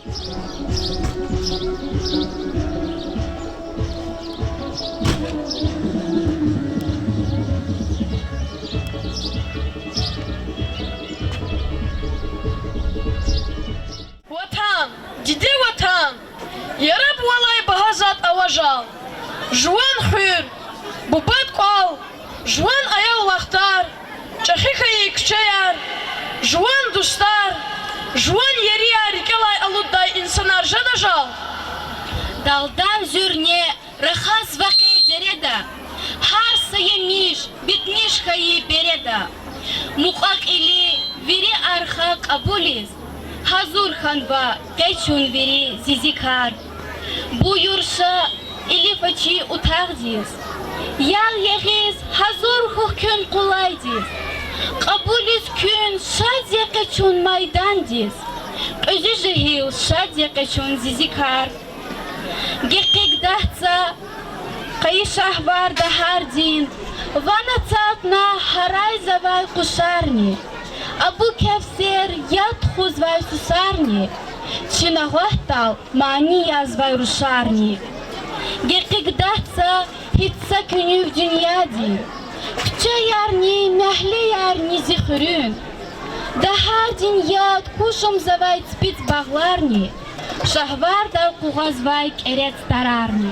Vatan, gidi vatan, yarab valay bahazat avajal, juan hür, bubat qal, juan ayal vaqtar, çaxikayı küçeyar, juan dostlar, juan yeriyar ikalay aludday insanar janajal. Daldan zürne, rahas vaqi dereda, har sayemiş, bitmiş kayı bereda, muqaq ili veri arxa qabuliz, hazur xanva geçun veri zizikar, buyursa ili façi utağdiz, yal yeğiz hazur hukun qolaydiz, qabuliz kün şadya geçun maydandiz, özü jehil şadya geçun zizikar, Gekik dahtsa, kayı şahvar da hardin, vana tatna haray zavay kuşarni, abu kefser yat khuzvay susarni, çina vahtal mani yazvay ruşarni. Gekik dahtsa, hitsa künüv dünyadi, küçe yarni, mehle yarni zihrün, da hardin yat kuşum zavay spit bağlarni, Şahvar da kuğazvay keret tararni.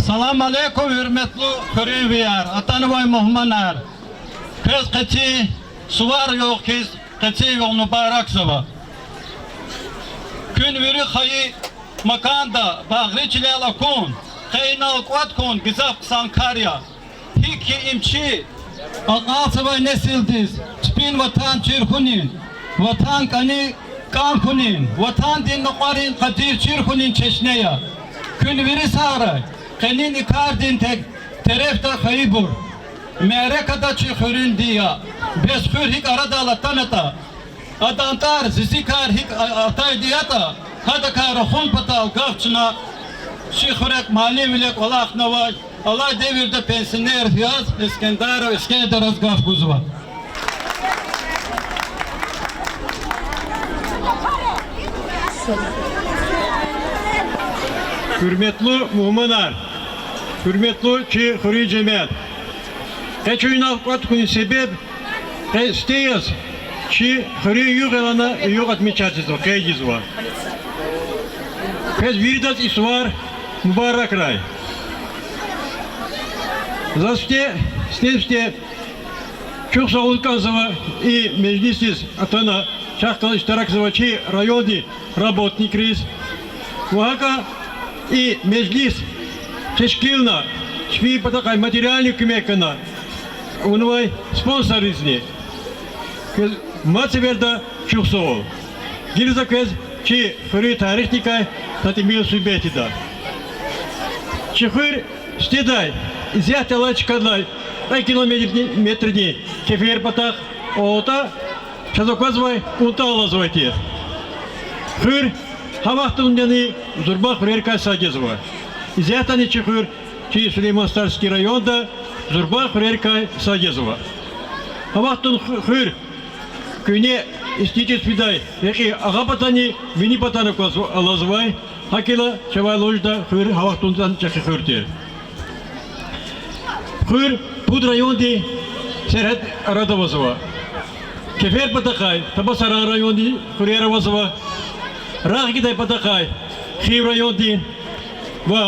Salam aleykum hürmetli hürriyar, atanıvay muhmanar. Kız kıçı, suvar yok kız, kıçı yol mübarek sabah. Gün veri hayı makanda, bağrı çilel akun, kayınal kuat kun, gizaf sankarya. Hiki imçi, akal sabah nesildiz, çipin vatan çirkunin, vatan kani, kan kunin, vatan din nukwarin kadir çir kunin çeşneya. Kün veri sağray, kanin ikar din terefta kayıbur. Merekada çiğhürün diya. Beshür hik arada alatanata. Adantar zizikar hik atay diyata. Hadakar hun patal gafçına. Çiğhürek mali vilek olak navay. Allah devirde pensioner fiyaz. İskender az gaf guzva. Hürmetli muhmanar, hürmetli ki hürri cemiyet. Keçöyün avkat kuni sebep, steyiz ki hürri yük elana yük atmayacağız o kaydiz var. Kez virdat isvar mübarek ray. Zaste, stepste çok sağlık kanzava и meclisiz atana şahkal iştirak zavaçı rayoni работник рейс. Вака и мезлис тешкилна шви потакай материальный кумекана унвай спонсор изни мацеверда чухсол гилза кез чи хри тарихникай татимил субетида чихыр стедай изяте лачкадлай ай километрни кефер потак ота чазоказвай унталазвайте хыр Havahtung deni Zurbah Hürerkay Sagezova. İzyahtani çıkır ki Süleyman-Starski rayonda Zurbah Hürerkay Sagezova. Havahtung hür küne isteyeceğiz fiday. Peki ağa patani mini patana alazvay. Hakila çavay lojda hür havahtungdan çıkı hürtür. Hür pud rayondi serhat arada vazova. Kefer patakay tabasara rayondi hürera vazova. Rah giday patakay, Khiv rayondin ve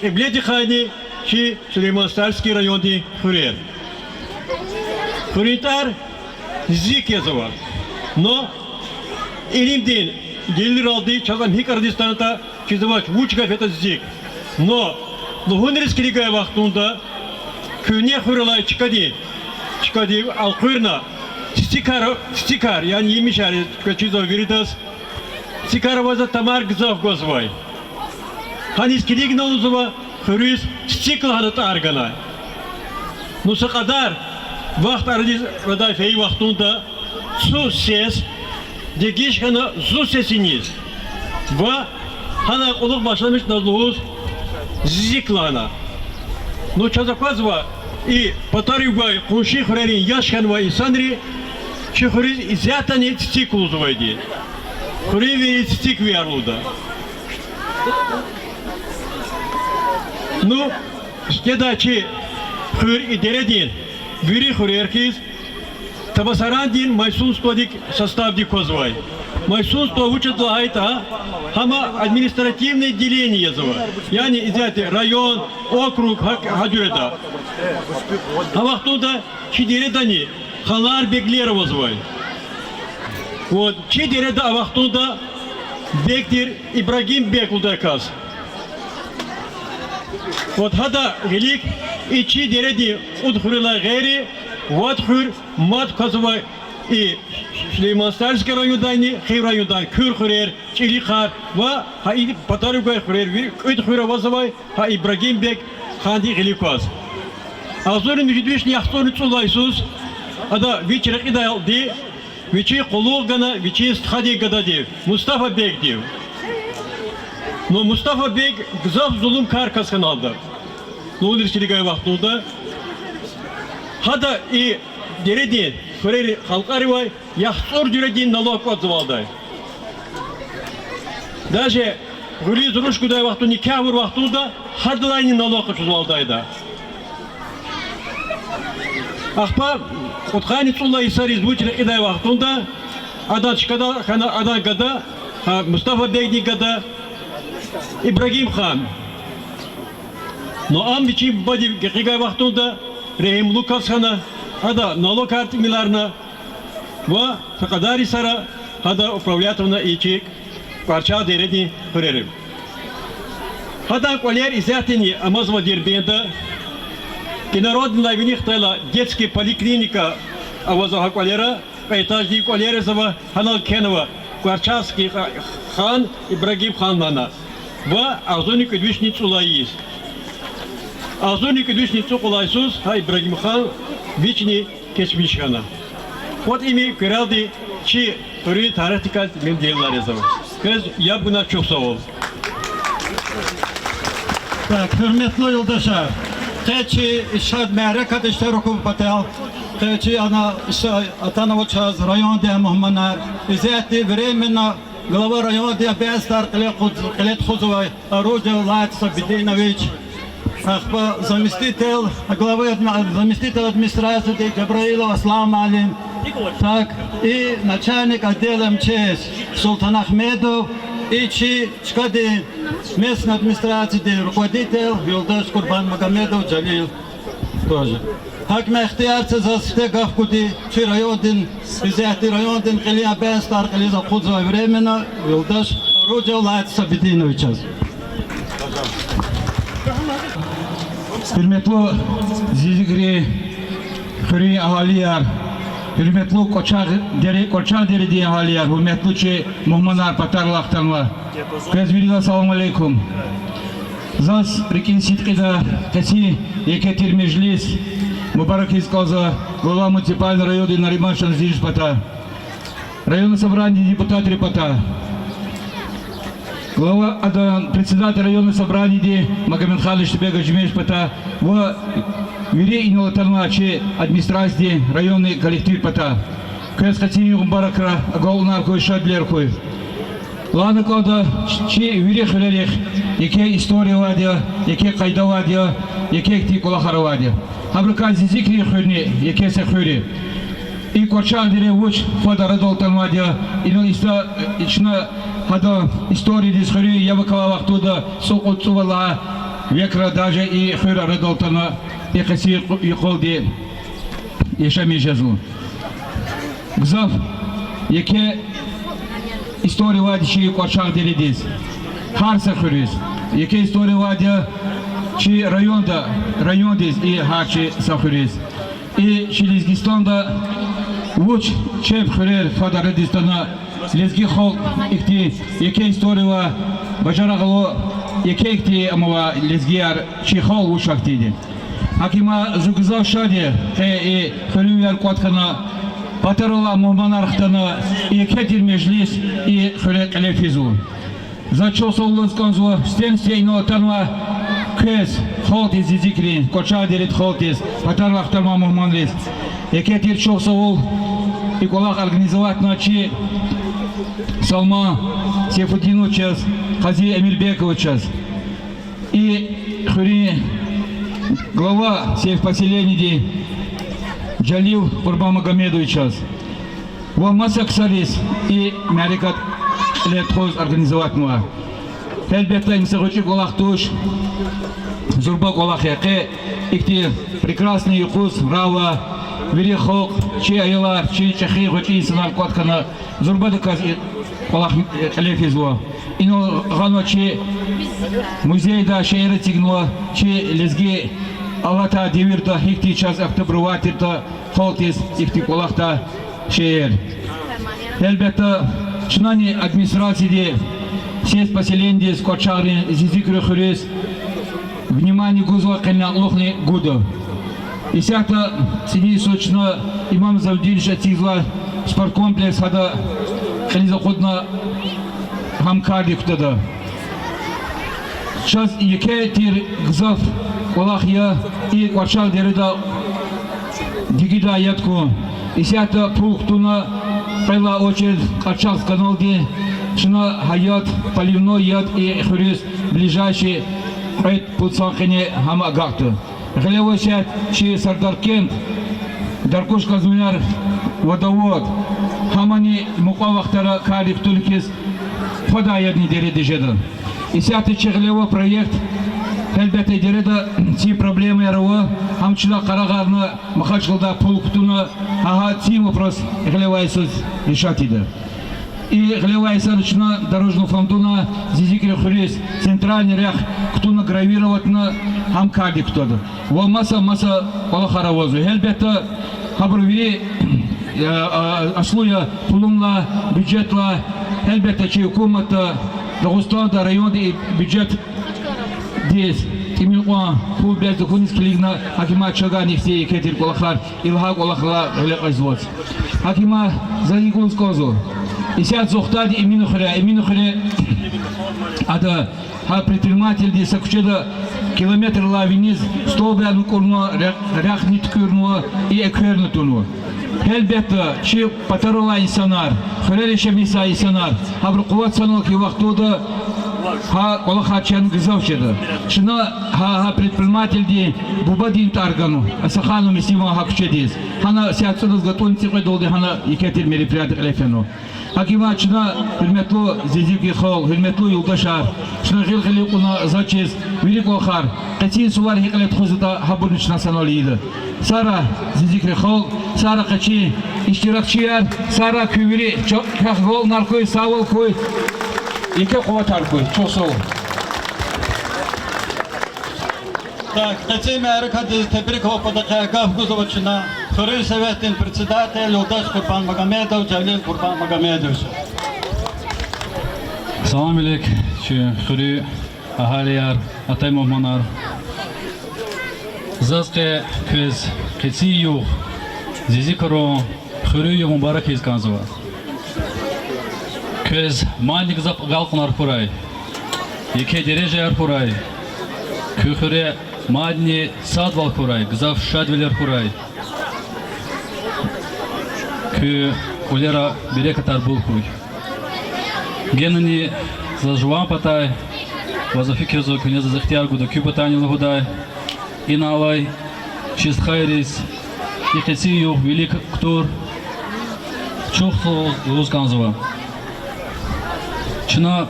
Ebledi khayni ki Süleyman-Starski rayondin Hürriyer. Hürriyetar zik yazıva. No elimdin gelir aldı, çazam hik Ardistan'da çizavaç vuçka feta zik. No Luhunris kirigay vaktunda küne hürrelay çıkadı alkırna. Stikar yani yemiş ari kaçızo veritas stikar vaza tamar gzav gozvay hani skirigna uzva hürüs stikl hanat argana nusa kadar vakt aradiz vaday fey vaktunda su ses degiş hana zu sesiniz va hana oluk başlamış nazluğuz ziklana nu çazakvazva и потарюгай кунши хрерин яшхан ва исанри чи хори зятани цик улзывайди. Хори вери цик вярлуда. Ну, стеда чи хыр идередин, вери хуреркиз, табасарандин майсунстводик составди козвай. Майсунство учат лагайта, хама административное деление зова. Яни изяти район, округ, хадюреда. Хамахтуда чидередани, халар беглерова звай. Вот, чидереда авахтуда бектир Ибрагим Бекулдакас. Вот хада велик и чидереди удхурила гери, ватхур мат казвай и Шлейманстарский райондани, Хив райондан Кюр хурер, Чилихар, ва хаи Патаругай хурер, Удхура вазавай, ха Ибрагим Бек ханди великаз. Азорин миждвиш яхтон цулайсус, ада вечер идал ди, вечер колугана, вечер стхади гада ди, Мустафа Бек ди. Но Мустафа Бек гзав зулум каркас каналда. Лодир чилигай вахтуда. Хада и дереди хурери халкаривай, яхтор дюредин налог отзывалдай. Даже гулиз рушкудай вахту никавур вахтуда, хадлайни налог отзывалдайда. Ахпа отхани цулла исариз бучер идай вахтунда, адан чкада хана адан гада, Мустафа Бек ди гада, Ибрагим хан. Но амбичи бади гигай вахтунда, Рехим Лукас хана, ада налог артимиларна, ва факадари сара, ада управлятовна ичик, парча дереди хурерим. Ада квалер изятини амазва дирбенда, Кинародная винихтала детская поликлиника авазаха квалера, этажди квалера зава ханал кенова, Кварчарский хан Ибрагим хан нана. Ва азоник двишницу лаис. Азоник двишницу кулайсус, ха Ибрагим хан вични кешмишхана. Вот ими киралди чи тури таратикал мен делларе зава. Кез я бuna çok sağ ol. Так, hürmetli yoldaşlar. Keçi işad mehrekat işte rukum patel. Keçi ana işte Atanova çaz rayon de muhmanar. İzzetli vremena глава района de Бестар Клет Хузовой оружие Лайт Сабидинович. Ахба заместитель главы заместитель администрации Джабраилов Аслам Алим. Так и начальник отдела МЧС Султан Ахмедов. И чкади местной администрации руководитель Юлдаш Курбан Магомедов Джалил тоже. Хак мехтиарцы за стегав куди чи райондин, изяхти райондин Килия Бестар, Килиза Худзова временно Юлдаш оружие Лайт Сабидинович. Hürmetli Zizigri Hürri Ahaliyar, hürmetli Koçar Deri diye Ahaliyar, hürmetli ki Muhmanar Patarlaktanlar. Kızviriler salamu aleykum. Zas Rikin Sitkida Kasi Екатер Межлис Мубарак Искоза, глава муниципального района Нариман Шанзиш Пата, районное собрание депутат Репата, глава председатель районного собрания Магомед Халиш Бега Жмеш Пата, в мире и Нолатарначи администрации районный коллектив Пата, Кэс Хатини Мубаракра, Агаунарку и Шадлерку. Лана кода чи вире хлерих, яке история вадя, яке кайда вадя, яке ти колахара вадя. Абриказ зикри хурни, яке се хури. И корчан дире вуч фада радолтан вадя, ино иста ична хада история дис хури, явакава вахтуда сокот сувала векра даже и хура радолтана, яхаси и холди, яшами жазу. Гзав, яке история вади чи корчан дире дис. Харса хурис, яке история вадя, чи район дис и харчи сахурис. И Чилизгистанда вуч чеп хурер фадарадистана лезги хол ихти яке история бажарагало яке ихти амава лезгияр чи хол вуч актиди. Акима зугзав шади и хурюяр кваткана патерула муманархтана яке тир межлис и хурер калефизу. Зачел солнцконзу стенстейно танва Кэс, холтис зикри, коча дерет холтис, патар вахтарма мухманлис. Яке тир чосовул и колах организовать ночи Салма Сейфуддину час, Хази Эмирбекова час. И хури глава всех поселений Джалил Курбамагомедович час. Во масак сарис и мярикат летхоз организовать муа. Элбетта имсагучи колах туш, зурба колах яке, ихти прекрасный юкус, рава, верехок, чи айлар, чи чахи, чи инсанар коткана, зурба деказ колах лефизло. Ино гано чи музейда шейра тигнуло, чи лезги алата девирта, ихти час автобруватирта, холтис, ихти колахта шейр. Элбетта чунани администрации все поселения с Кочары, Зизикры Хурис, внимание гузла Кальна-Лохни Гуда. И сята сиди сочно имам Завдильша Тизла спорткомплекс хада Хализаходна Хамкарди Ктада. Сейчас яке тир гзав Олахья и Кочар Дереда Дигида Ятку. И сята Пухтуна Пойла очередь Кочар с каналги Шина хаят, поливной яд и хурис ближайший пред пуцахене хамагахта. Галевой сят чи Сардаркент, Даркуш Казминар водовод, хамани мукавахтара карик тулькис, хода ядни дереды жеда. И сятый чеглево проект, элбете дереда ти проблемы ярова, хамчила карагарна, махачкалда пулктуна, ага ти вопрос галевой суть решать ида. И главая сарочна дорожного фондуна Зизикри Хурис центральный ряд ктуна гравировать на Хамкади кто-то. Во масса полохаровозу. Элбета хабрувери аслуя пулумла бюджетла элбета чи хукумата Дагустанда район и бюджет здесь. Именно пул без документов лигна Акима Чагани все кетир полохар илхак полохла главайзвоз. Акима заигун скозу. И сят зохтади именно хре, ада предприниматель ди сакчеда километр лавиниз столбян курно рях ниткурно и эквернутуно. Элбетта чи патарола инсанар, хрелише миса инсанар, абрукуват санок и вахтуда ха колахачан гзавчеда. Шина ха предприниматель ди бубадин таргану, асахану мисима хакчедис. Хана сят сунус гатун цикведолди хана икетир мероприятие элефено. Акима чина хилметлу Зизики Хол, хилметлу Юлдашар, чина хилхили куна зачес, велико хар, катин сувар хикалет хузута хабурнич националида. Сара Зизики Хол, Сара качи, иштиракчияр, Сара кювери, кахгол наркой, савол кой, ике куватаркой, чосол. Так, хотим Аркадий Тебрикова подакая Гузовичина, Хурин Советин председатель Юлдаш Курбан Магомедов, Джалил Курбан Магомедович. Салам алейк, чи Хури Ахалияр, Атай Мухманар. Заске квез Кецию, Зизикаро, Хури Мубарак из Канзова. Квез Мальник Зап Галкунар Пурай, Еке Дереже Арпурай, Кюхуре Мадни Садвал Пурай, Гзав Шадвилер Пурай. Кю Кулера Берекатар Булхуй. Генани Зажуан Патай, Вазафикизу Кунеза Захтяр Гуда Кюпатани Лагудай, Иналай, Чистхайрис, Екатию, Велик Ктур, Чухту Лузганзова. Чина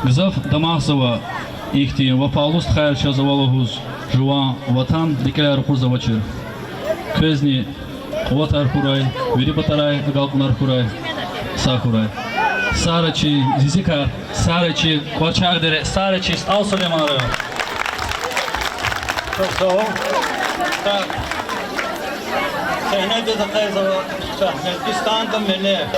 Гзав Дамасова, Ихти, Вапалуст Хайр Чазавалугуз, Жуан, Ватан, Дикеляр Хузавачир. Квезни Ватар Хурай, Вирибатарай, Галкунар Хурай, Сахурай. Сарачи, Зизика, Сарачи, Квачагдере, Сарачи, Алсулемаре. Так, сehne de zakayza, Türkistan'da mele.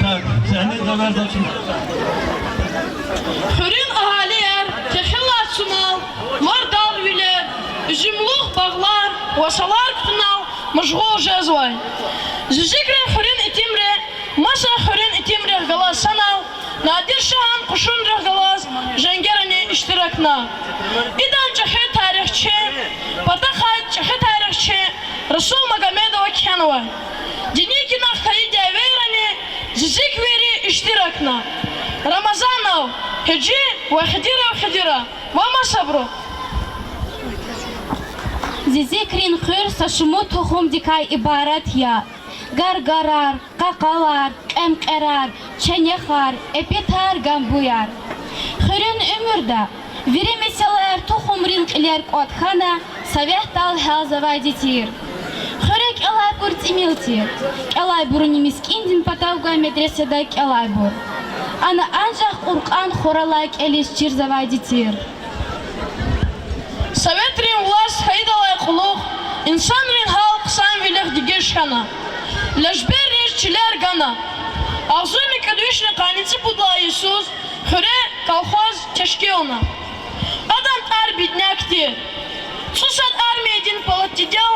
Так, sahne zaver zaçın. Hürün ahaliyer, kehillar sunal, mardal yüler, üzümlük bağlar, vasalar kıtınal, mıжғол жазвай. Зюзикрен hürün itimre, masa hürün itimre galas sanal, nadir şahan kuşun galas, jengerani iştirakna. İdan cahı tarihçi, patakhat cahı tarihçi, Rasul Magomedova Khanova. Dini kinah kayıda verani, züzik veri iştirakna. Ramazanov, heci ve хидира, vama sabru. Зизикрин хыр сашуму тухум дикай ибарат я. Гаргарар, какалар, эмкерар, ченехар, эпетар гамбуяр. Хырын өмірді, веремеселер тухум ринклер котхана, советал хелзавай детир. Хырык элай бур тимилтир, элай бур немискиндин патауга медреседак элай бур. Ана анжақ уркан хоралайк элис чирзавай детир. Совет рин власть хайдалай кулух, инсан рин халк сам велих дигешхана. Лешбер речилер гана. Ağzını kadüşne kanıtı budla Иисус, hüre kolhoz teşkilna. Adam ар беднякти. Сусад армиядин палатидел,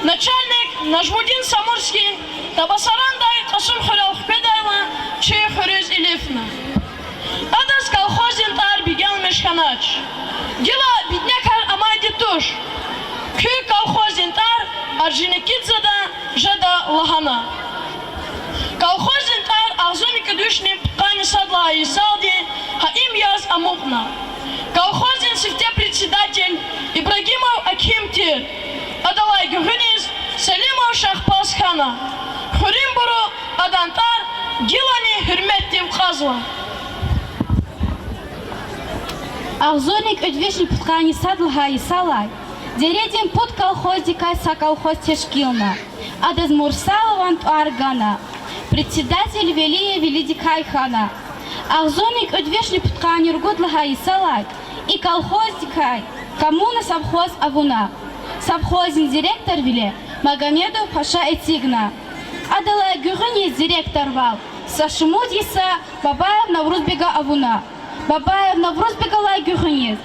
начальник Нажмудин Самурский, табасарандай касым хурал хпедайла, чей хурез илифна. Адас колхозин ар бигел мешханач. Дела беднякар амайди туш. Күй колхозин ар аржинекидзада жада лахана. Колхозин ар ağzını kadüşne ткани садла Исалди, хаим яз амукна. Колхозин сифте председатель Ибрагимов Акимти, Адалай Гюхиниз, Селимов Шахпасхана. Хурим буру адантар гилани hürmettim казва. Ахзоник өдвешни путкани садлха Исалай, дередин пут колхоздика са колхоз тешкилна. Адаз Мурсалован туаргана. Председатель Велия Велидикай хана. Ахзоник өдвешни путкани ргудлха Исалай и колхоздикай, коммуна совхоз Авуна. Совхозин директор Веле Магомедов Паша Этигна. Адалай Гюхинис директор вал. Сашимудиса Бабаев Наврузбега Авуна. Бабаев Наврузбега лай Гюхинис.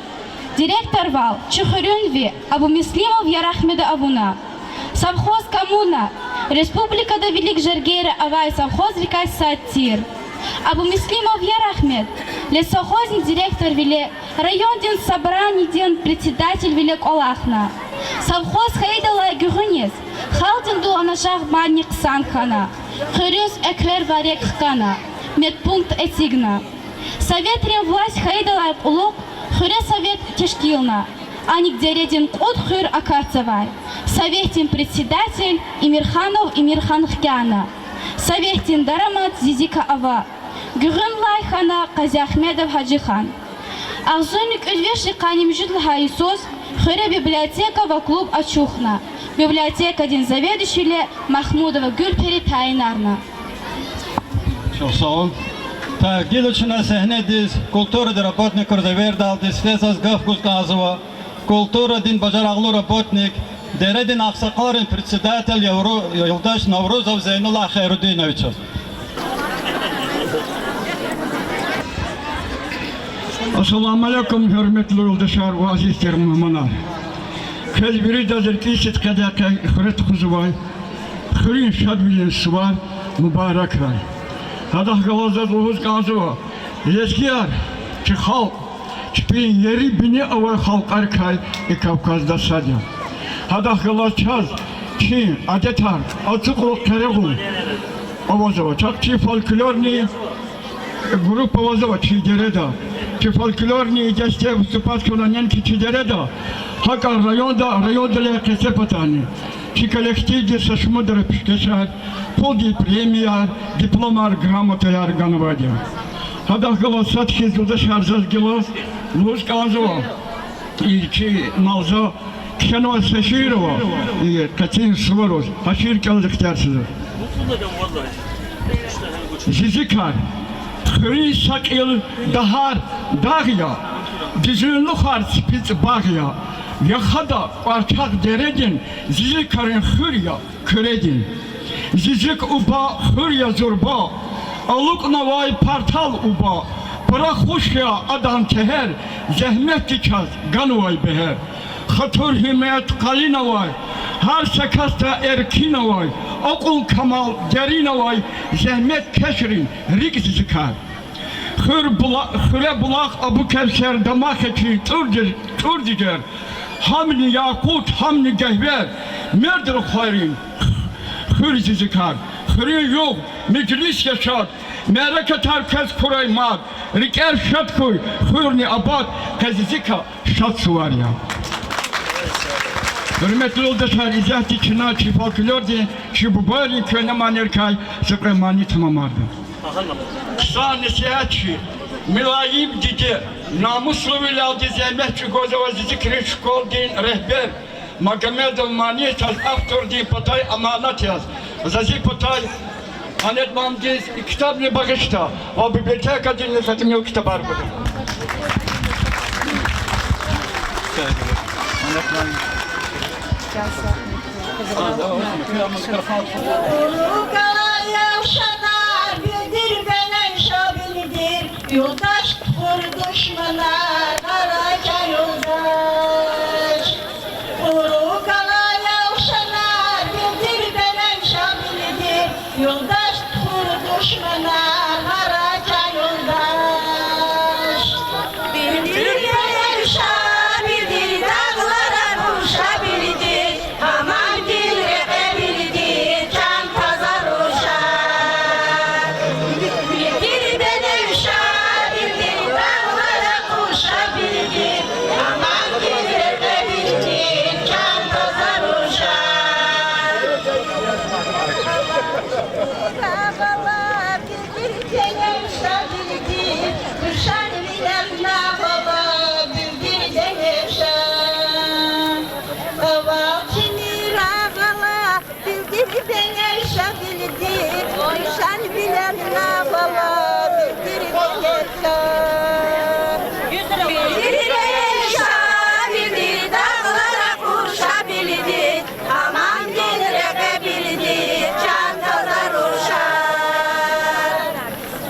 Директор вал Чехурюнви Абумислимов Ярахмеда Авуна. Совхоз коммуна. Республика да Велик Жергейра Авай совхоз Рикай Сатир. Абумислимов Ярахмед. Лесохозин директор Веле райондин собраний ден председатель Велик Олахна. Совхоз Хайдалай Гюхинис. Халдин дуанашах Манник Санхана. Хырюс Эклер Варек Хкана. Медпункт Этигна. Совет рем власть Хайдалай Улук. Хыре совет Тешкилна. Аник дередин код хыр Акарцевай. Советин председатель Имирханов Имирхан Хкяна. Советин Дарамат Зизика Ава. Гюрин Лайхана Казяхмедов Хаджихан. Ахзоник Удвеши Каним Жудлха Иисус. Хыре библиотека во клуб Ачухна. Библиотека дин заведующий Махмудова Гülperi Tayinarna. Çok sağ ol. Так, дилучина сахнедиз, культура де работников завердалдиз, Фезас Гавкузказова, культура дин бажараглу работник, дередин Аксакарин председатель Юлдаш Наврузов Зейнулла Хайрудиновича. Assalamu alaikum hürmetli yoldaşlar ve azizlerim müminler. Kelbiri dazırki sitkada hıret kuzuvay, hırin şadviyen sıvar mübarek ray. Hadah gavazda ruhuz gazıva, yeskiyar ki halk, çipin yeri bini avay halk arkay Kavkaz'da sadya. Hadah gavaz çaz, ki adetar, atıklık kereğun, avazava, çak çi folklorni, grup avazava çi gereda. Ki folklorni geste выступать колонянки Чидереда, хака районда кесепатани. Ki коллективде сашмудра пишкешар, поди премия, дипломар, грамотаяр ганвадя. Хадах гала садхи зуда шарзаз гила, луз казова, и чи малза кшанова саширова, и катин свороз, ашир калдыктарсызы. Зизикар. Хри сакил дахар дагия, дизунлухар спиц багия, Yakada alçak deredin, zizi karın hürya küredin. Zizik uba hürya zurba, aluk navay partal uba. Bırak hoş ya adam teher, zahmet dikaz ganvay beher. Hatır himmet kalina vay, her sekasta erkina vay. Akıl kamal derina vay, zahmet keşrin rik zikar. Hüre bulak Abu Kevser damak için tur diger. Hamni yakut, hamni gehver, merdir hayrin. Hür zikar, hürün yok, meclis yaşat. Mereket herkes kuraymat, riker şat koy, hürni abad, kazizika şat suvar ya. Hürmetli yoldaşlar, izahti çına çifalkülördi, ki bu bari köyne manerkay, sıkramani tamamardı. Kısa nasihatçı, mülayim didi, namuslu vilayeti zahmetçi gozava zikri şkol din rehber, Magomedov maniyet az автор di patay amanat yaz. Zazi patay, Anet Mamdiz, kitap ne bakışta, o biblioteka dilini satım yok kitap var burada. Yoldaş vur düşmana, karaca yoldaş. Kuru kala yavşana, bildir benen şabilidir. Yoldaş vur düşmana, karaca yoldaş. Bildir benen şabilidir, dağlara uçabilidir. Aman direbilidir, can pazar uşak. Bildir benen şabilidir, dağlara uçabilidir. Aman direbilidir, can pazar uşak. Baba bildir benen şabilidir, kuşan bilen baba bildir benen şabilidir. Baba kimi rağala bildir benen şabilidir, kuşan bilen baba bildir benen şabilidir. Bildir benen şabilidir, dağlara uçabilidir. Aman direbilidir, can pazar uşak.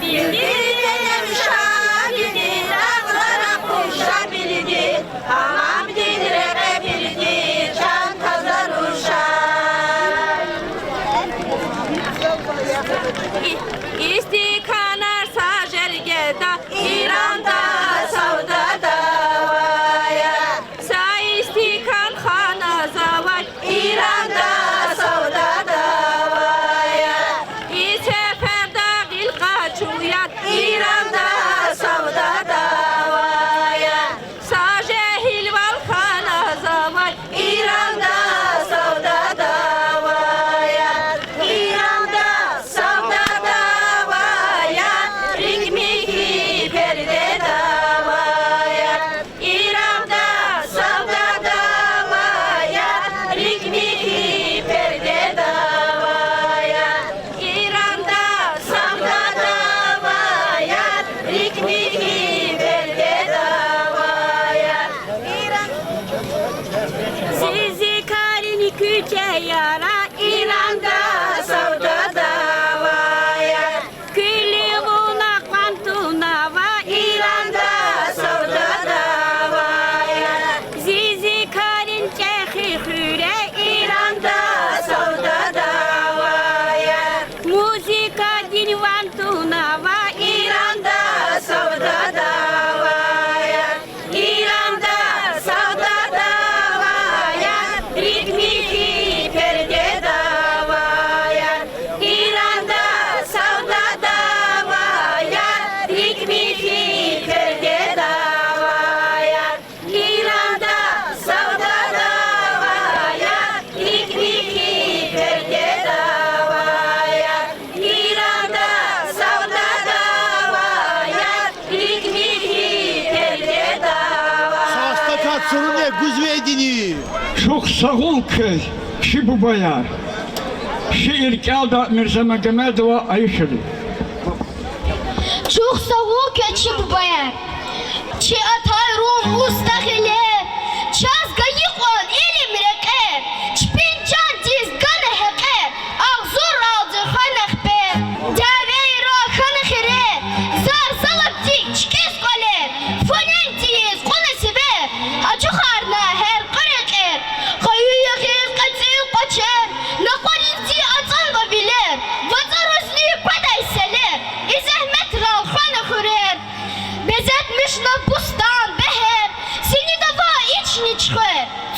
Bildir benen şabilidir, dağlara uçabilidir. Aman direbilidir, can pazar uşak. İstikanar sajergeda, İran'da savdada vaya. Sa istikan khana zavay, İran'da savdada vaya. İseferda gilqa çuyat, İran'da savdada vaya. Sa jehilval khana zavay, İran'da savdada vaya. İran'da savdada vaya, rikmihi perde davaya. İran'da savdada vaya, rikmihi perde davaya. İran'da savdada vaya, rikmihi perde davaya. Sizi karini küçe yara, İran'da savdada vaya. Külli buna kvantuna va, İran'da savdada vaya. Sizi karin çehi hüre, İran'da savdada vaya. Muzika din vantuna va, İran'da savdada vaya. İran'da savdada vaya, ritmiki perde davaya. İran'da savdada vaya, ritmiki perde davaya. İran'da savdada vaya, ritmiki perde davaya. İran'da savdada vaya, ritmiki perde davaya. Şahstakat sorun ne? Güzve edini. Çok sağ ol kız, ki bu bayar. Şiir kağıda Mirza Magomedova Ayşeli. Çok sağ ol keçi babaya. Çi atay rom ustahile. Çaz gayı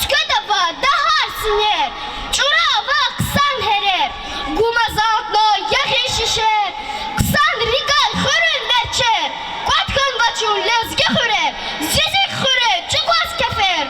çködaba dahar siner. Çurava kısan herer. Gumazatno yağı şişer. Kısan rigal hürün merçer. Katkın vaçun lezge hürer. Zizik hürer. Çukvaz kefer.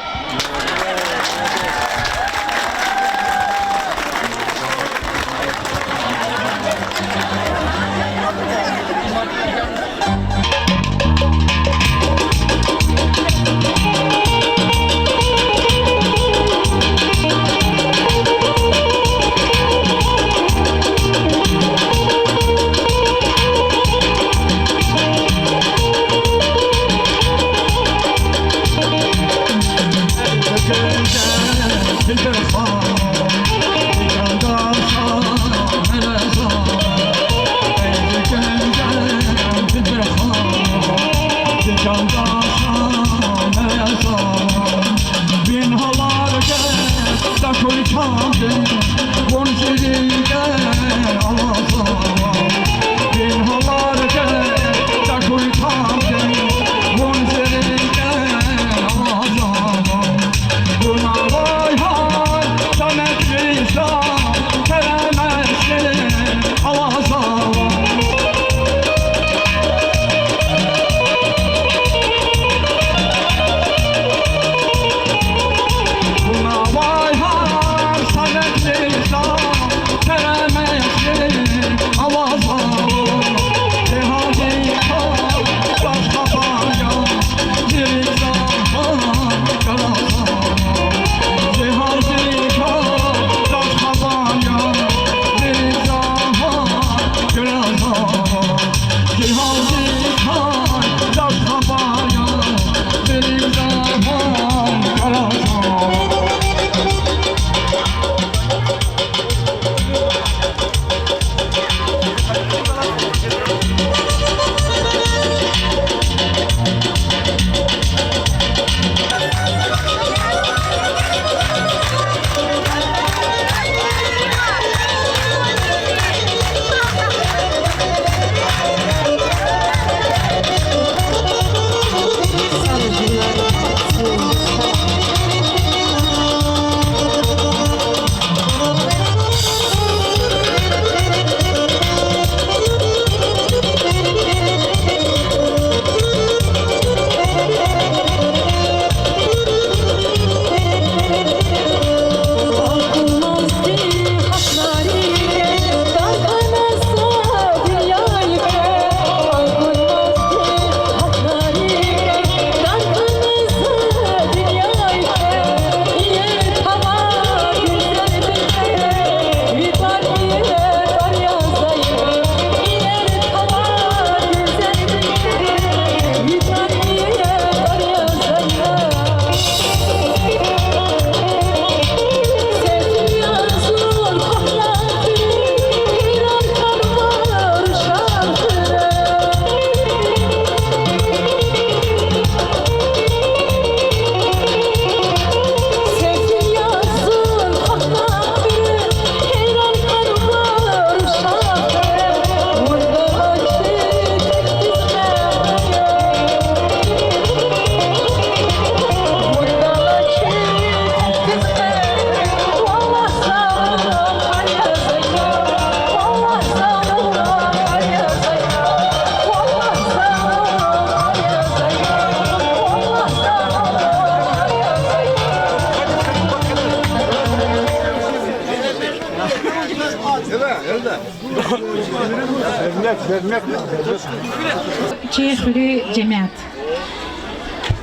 Чехли جماعت.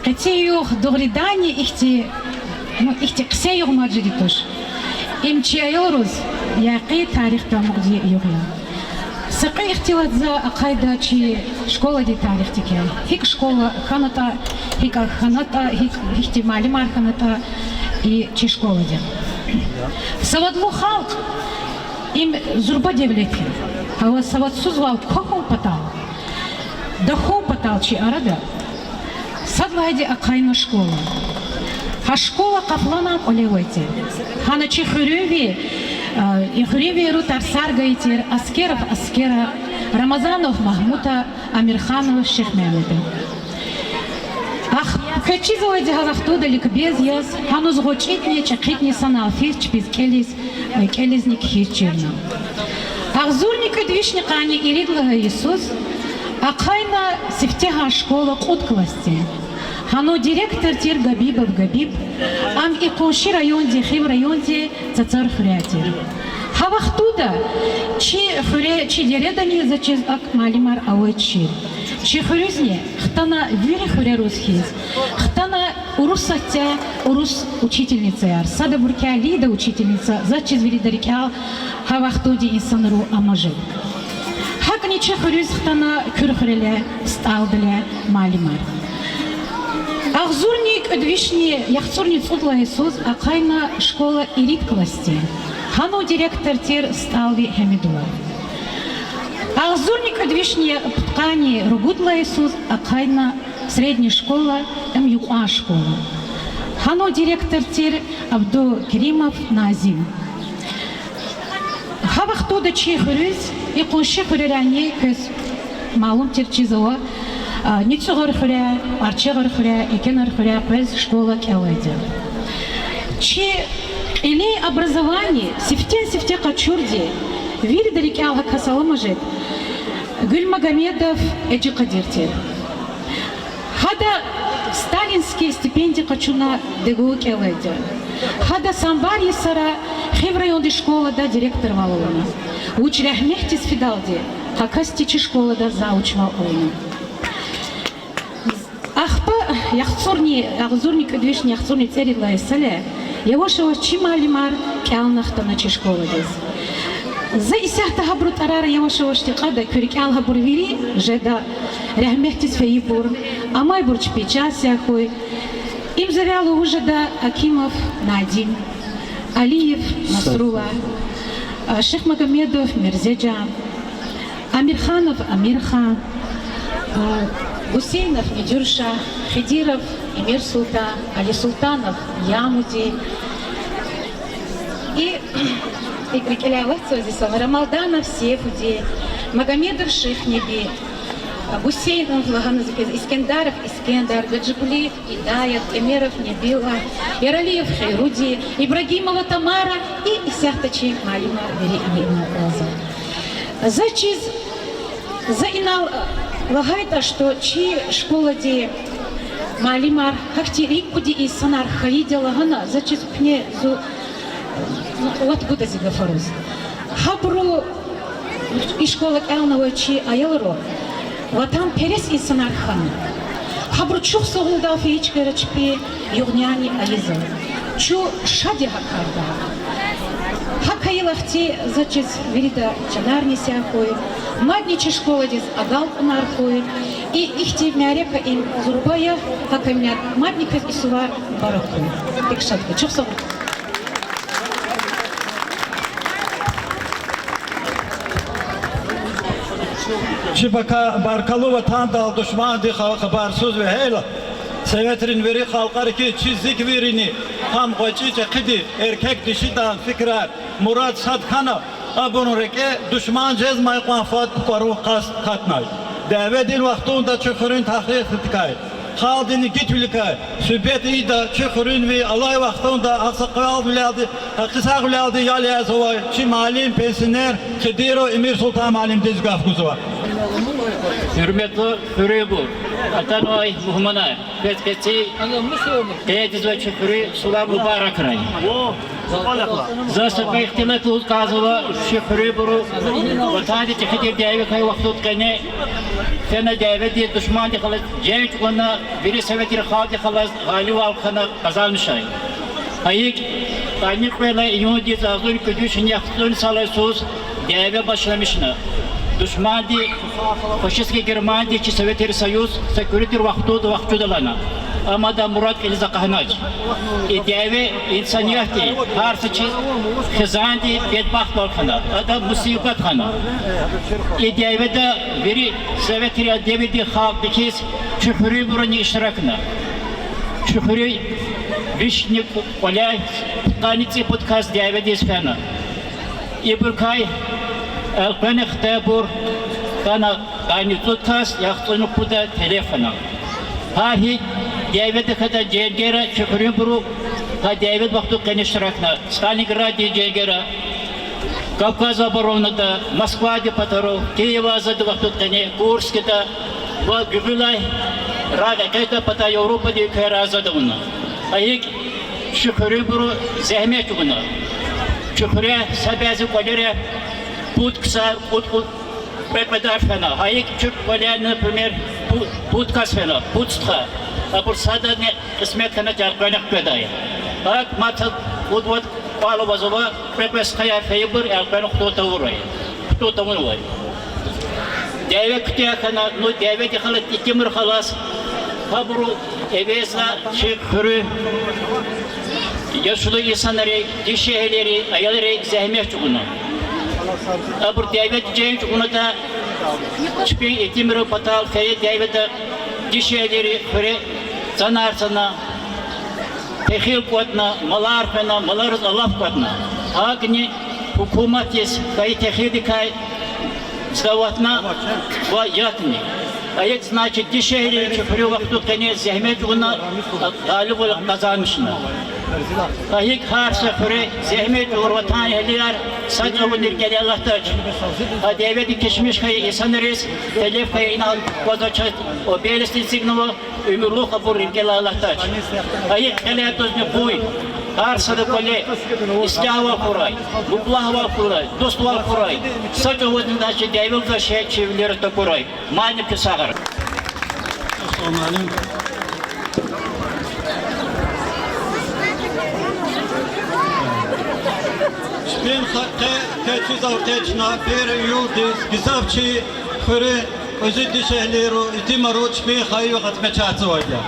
Катеюх догридани ихти ксеюх маджидитуш. Имчиайорус яқи тарихта мугди югя. Сақи ихтилат за акайда чи школа ди тарих тике. Хик школа ханата, хика ханата, хикти малимар ханата и чи школа ди. Савадлу халк им зурба девлетки. Ава саватсуз вал кохол патал. Дахол патал чи арада. Садлагади акайна школа. Ха школа каплана олевайте. Хана чи хурюви ру тарсаргайтир Аскеров Аскера, Рамазанов Махмута, Амирханов Шехмемеда. Ах Хочу заводи галахтуда ликбез яс, хануз гочитни чакитни саналфис чпиз келизник хичерна. Ахзурник двишни кани иридлага Иисус, акайна сифтега школа кутквасти. Хану директор тир Габибов Габиб, ам и коши районде, хим районде цацар фрятир. Хавахтуда, чи дередани зачез ак малимар ауэчир. Чи хурюзне, хтана вюри хуре русхиз, хтана урусатя, урус учительница яр, сада буркя лида учительница, зачез вили дарикял, хавахтуди инсанру амажи. Хак ниче хурюз хтана кюрхреле, сталделе малимар. Ахзурник двишни, яхцурни цудла Иисус, акайна школа ирит класти. Хану директор тир сталви Хемидула. Ахзурник двишни ткани ругудла Иисус, акайна средняя школа МЮА школа. Хану директор тир Абду Керимов Назим. Хавахтуда чи хурюз, и кунши хурюряне көз малум тир чизова, Ницугар хуря, арчагар хуря, икенар хуря, пез школа келеди. Чи или образование, сифте качурди, вири далеки алга касаламажет, Гүл Магомедов эджи кадиртир. Хада сталинские стипендии качуна дегу келеди. Хада самбар есара, хев районди школа да директор валуна. Учрях мехтис фидалди, какастичи школа да заучвал уйна. Ахпа яхцурни ахзурник двишни яхцурни церидла исале. Его шо чималимар кялнахта на чешкола дез. За исяхта хабрут арара его шо штикада кюрикял хабурвири жеда рахмехтис фейбур. Амай бурч печася хой. Им завяло уже да Акимов Надим, Алиев Насрула, Шех Магомедов Мирзеджа, Амирханов Амирхан, Гусейнов Медюрша, Хидиров Эмир Султан, Али Султанов Ямуди и Рамалданов Сефуди, Магомедов Шихнеби, Гусейнов Искендаров Искендар, Гаджибулиев Идаят, Эмеров Небила, Яралиев Хайруди, Ибрагимова Тамара и Исяхтачи Малима Вериина Роза. Зачиз заинал лагайта, что чи школа де малимар хахти рикуди и санар хаиди лагана зачиз пне зу откуда зигафаруз. Хабру и школа кэлнава чи аялро ватам перес и санар хан. Хабру чух согулда феичка рачпи югняни аиза. Чу шади хакарда. Хакаилахти зачиз вирида чанарни сяхой. Мадничи школа дез агал нархой. И ихти мярека им зурбая хакамят мадников и сувар баракой. Текшатка. Чух согулда. Şibaka barkalı vatanda düşman di habersuz ve heyla. Sevetrin veri halkar ki çizik verini ham koçice kidi erkek dişidan fikrer Murat Sadkana abunu reke düşman cezmay qafat qaru qas qatnay. Davedin vaxtunda çukurun tahrir tıkay. Khaldini gitülükay. Sübet ida çukurun ve alay vaxtunda asaqal biladi, qisaq biladi yali azvay. Çi malim pensioner Khidiro Emir Sultan malim dizgaf guzva. Hürmetli Hürübur, Atanay Muhammadar, Petketi, Kayetiz ve Çukuri, Sular Mübarek Ray. Zasıp ve ihtilatı uzkazıva, şu Hürübur'u, Vatani Tekidir Devi Kay Vaktut Kane, Fena Devi diye düşman di khalas, Cevit Kuna, Biri Sevetir Khadi khalas, Gali Valkhana kazanmışay. Ayık, Tanik ve İyun Zazur Küdüşün Yaktun Salaysuz, Devi başlamışına. Düşman di faşistski Germaniya ki Sovyetler Союз seküritir vaxtudalana. Ama da Murat Eliza Kahnac. İdevi insaniyeti harfıçı xizandi bedbaxt balxana. Ada musibet xana. İdevi de veri Sovyetler devidi xalqdikiz çuhuri burani iştirakına. Çuhuri vişnik olay qanici podcast devidi ispana. İburkay Elbeni xtebur kana kani tutas yaxtunu kuda telefona. Hahi David kadar Jergera şükürün buru ha David vakti kanıştırakna Stalingrad Jergera Kavkaz оборонада Москва депатару Киева зады vakti kanı Kursk'ta ve Gübülay Raga kayta pata Avrupa diye kayrazadı bunu. Ayık şükürün buru zahmet bunu. Şüküre sabazı kolere put kısa put Prekmedar fena. Hayek Türk kolyanı primer put kas fena. Put sta. Apur sada ne kısmet kana çarpınak pedaya. Bak matı udvat pahalı bazova prekmes kaya feyber alpano kutu tavuray. Kutu tavuray. Deve kutuya kana no deve ki halat ikimir halas. Haburu evesla şükürü yaşlı insanları, dişehleri, ayarları zahmet çubuğunu. Abur David James bunu da çıkıyor etimiri patal feyet David'e dişehleri köre zanarsana tehil kuatna, malar fena, malarız Allah kuatna. Ağni hükümet yes, kayı tehili kay zavatna ve yakni. Ayet значит dişehleri köre vakti kene zahmet çubuğuna galip olup kazanmışlar. Ayık harsa köre zahmet olur vatan ehliler sadece bu nirkeli Allah'ta ha devleti geçmiş kayı insanlarız telef kayı inan vazaçat o belestin signalı ömürlük kabul nirkeli Allah'ta ayık kele tozne buy harsa da kole istihava kuray mutlahava kuray dostluğa kuray sadece bu nirkeli devlet şey çevirileri de kuray mani kısağır Spin keçiz avteçna per yurdis gizavçi xure özüdü şehleru itimaru spin xayu xatme çatsı vayda.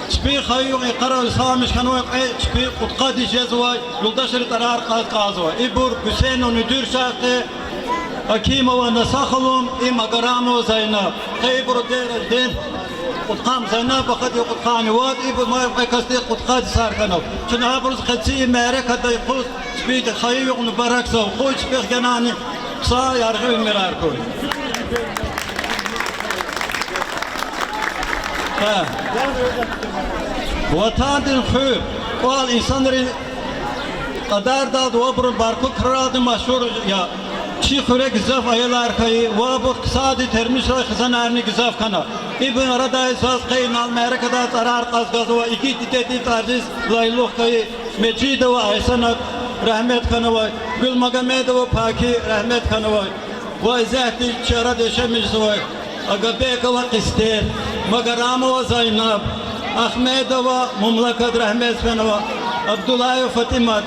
Spin xayu iqara samış kanwa spin qutqadi jazwa yoldaşır tarar qazwa. İbur Hüseyin Nüdür şahı Hakimova Nasakhalum im Agaramo Zaynab. Qaybur der قطقام زينب وقد يقطقاني واد إبو ما يبقى كستي قطقاد صار كانوا شنو هابرز خدسي مارك هذا يقول سبيد خيوق نبارك سو خوش بيخ جناني صا يرغب مرار كوي وطان الخير قال إنسان قدر داد وابر باركو كراد مشهور يا چی خوره گزاف aylar kayı ve bu kısadi termiş ray kızanarını gizaf kana İbn Arada esas kayın Amerika'da tarar kazgazı ve iki titeti taciz layluk kayı Mecide ve Aysanat rahmet kanı ve Gül Magamed ve Paki rahmet kanı ve izahti çara deşemiz ve Agabeka ve Kistir Magarama ve Zaynab Ahmed ve Mumlakat rahmet kanı ve Abdullah ve Fatimat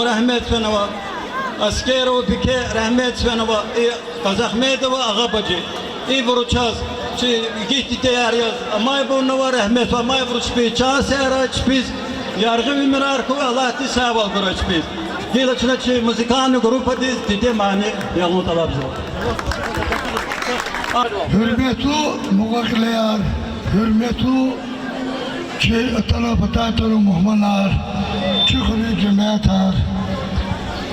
rahmet kanı ve Asker o pike rahmet svenava Kazahmedova Agabacı İvruçaz çi gitti teyariyaz amay bunava rahmet ve amay vruçpi çasera çpiz yargı mirar ko Allah ti saval vruçpi Hilaçna çi müzikanı grupa diz tite mani yağmur talabzı Hürmetli muvakkiler hürmetli çi talafatatul muhmanar çıkırı cemaatler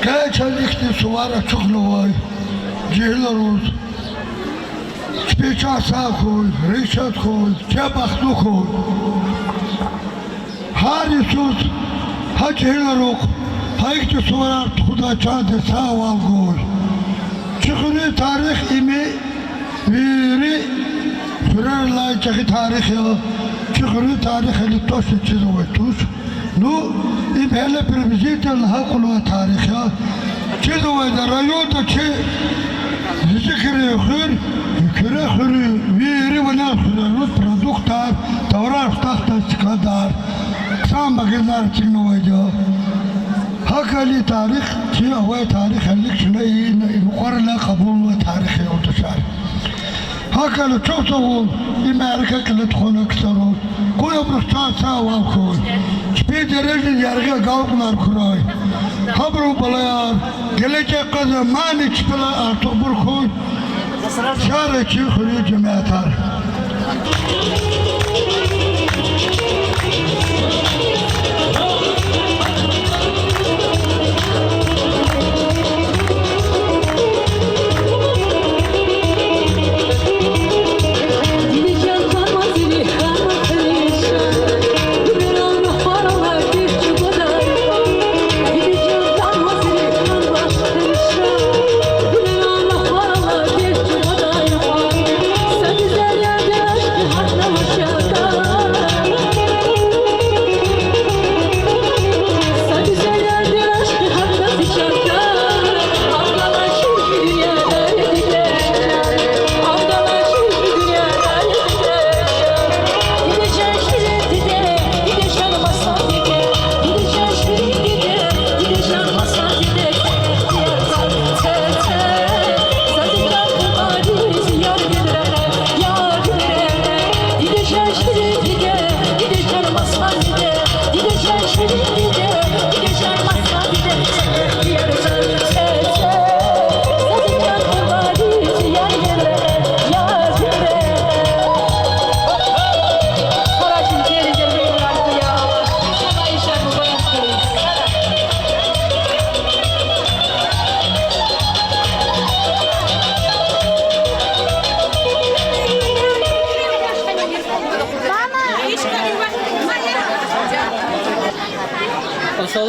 Kaçan iktisuvara çıklıvay, cihlaruz, spiça sağ koy, rişat koy, çabaklı koy. Harisus, ha cihlaruk, ha iktisuvara tukuda çadı sağ val koy. Çıkını tarih imi, viri, sürerlay çeki tarih ya, çıkını tarih eli toşu çizuvay tuş. Nu imhele previziten hakulu tarihi çizo ve rayoda çi zikri khir kire khiri veri ve nafsulu produktar tavrar tahta çıkadar sam baginar çinnoydu hakali tarih çi ve tarih alik şneyi yukarıla kabul ve tarihi otuşar hakalı çok soğuk İmerika kilit konu kısaru koyu brustan sağ val koy bir derece yargı kalkılar kuray habru balayar gelecek kazı mani çıkıla artık bir koy şarı çıkırı cemaatar Dili can kalmaz dili kalmaz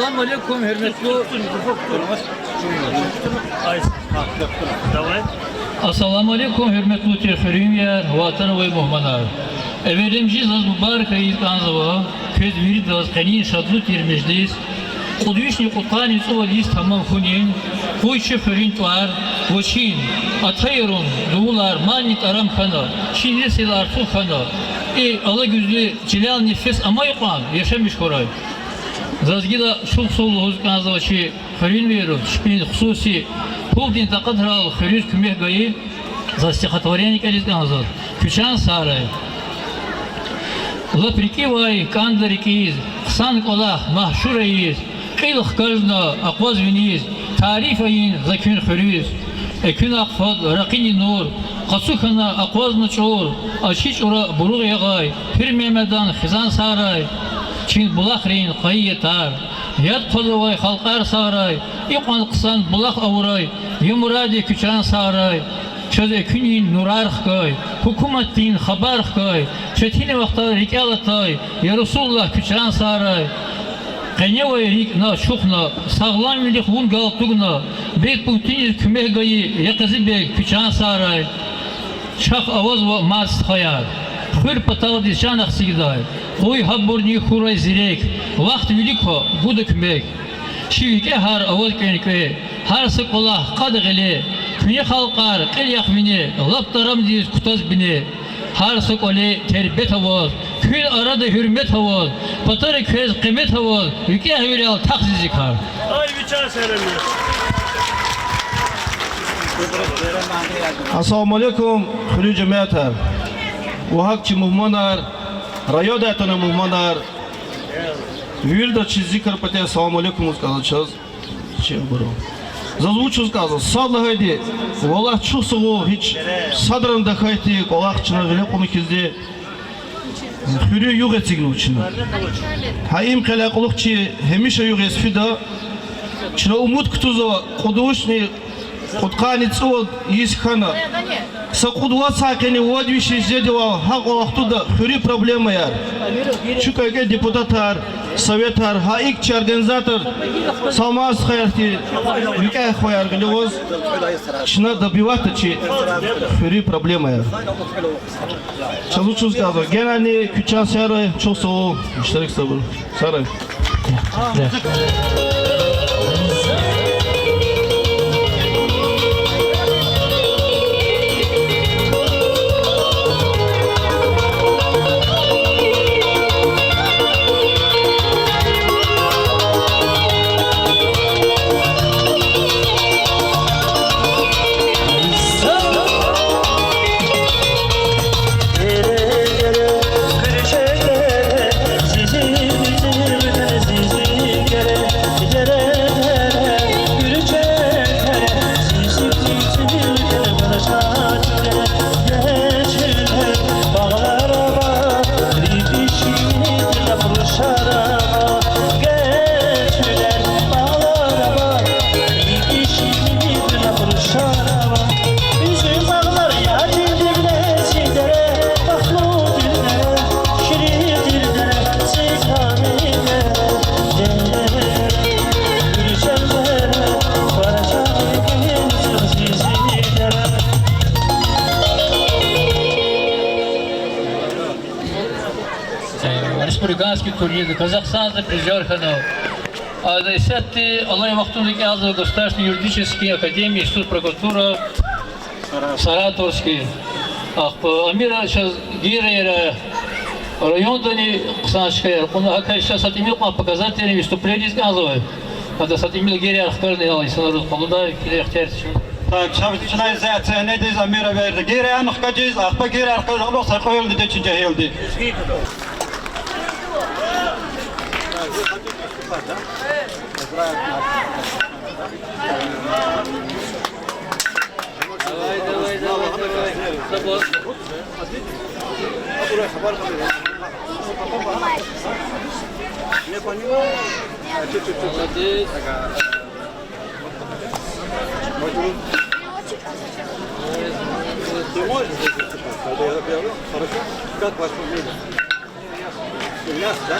Assalamu alaikum hürmetli. Assalamu alaikum hürmetli Türkler, vatan ve muhmanar. Evvelimiz az mübarek ayet kanzava, köz virid az kanin şadlı tirmejlis. Kudüs'ni kutani suvalis tamam hunin, huy şefrin var, voçin, atayırun, doğular, manit aram kana, şimdi silar su kana. Allah güzlü cilal nefes ama yukan, yaşamış koray. Zazgida şul solu kanzava çi хрин веру, шпин хсуси, пулдин тақатрал хрюз кумех гаи, за стихотворение калис ганзар, кючан сарай. Лаприки вай, кандарикиз, хсан колах, махшурайиз, қилх кажна, ақваз виниз, тариф айин, закюн хрюз, экюн ақфад, рақини нур, қасухана, ақваз начур, ачич ура, буруг ягай, пир мемедан, хизан сарай, чин булахрин, қайи етар, Yad qozavay xalqar saray, iqan qısan bulaq avuray, yumuradi küçan saray, çöze künin nurar xkay, hukumatin xabar xkay, çetini vaqtar rikalatay, ya Resulullah küçan saray. Qenevay rik na şuxna, sağlam milik vun galtugna, bek punktiniz kümeh gayi, yaqızı bek küçan saray. Şaq avaz va mast xayar. Хыр патал дишанах сигдай, хой хабурни хурай зирек, вақт велико будак мек. Шивике хар авод кенке, хар сыколах қадғыле, күне халқар қил яхмине, лаптарам диз кутаз бине. Хар сыколе тербет авод, күн арада hürmet авод, патары көз қимет авод, үке хавирал тақсизик хар. Ay biçar seremi. Assalamu alaikum, xulü cemaatler. Вахакчи мухманар, райодатана мухманар, вильда чизикар пате assalamu alaikum сказал час, чем бро. Зазвучу сказал, садла хайди, валах чусову хич садран да хайти, валах чина великому кизде, хюрю юг этигну чина. Хаим халякулухчи хемиша юг эсфида, чина умут ктузова, кудушни, куткани цуод исхана. Сакудва сакени водвиши зедева хак вақтуда хюри проблема яр. Чукайге депутатар, советар, хаикчи организатор, салмаз хайрти, викай хваяр галевоз, чина добивата чи хюри проблема яр. Чалучу сказал, генани кючан сярай, чосову, иштарик сабыр, сарай. Республиканский турнир, Казахстан призер ханов. А за 10 Аллах Махтундик Азов Государственной юридической академии, Институт прокуратура, Саратовский. Амира сейчас Гирейра, райондани Ксанашкая, он оказывается сатимил показатели выступления из Газовой. Это сатимил Гирейра, Ахкарный Алайс, народ Холода, Кирехтерч. Так, şabit içine zaten ne diz amira verdi. Geri anıkacağız, akba geri arkadaşlar sarkoyuldu de çünkü geldi. Не понимаю. Ты можешь здесь выступать? Когда я говорю, хорошо? Как ваш фамилия? Ильяс, да?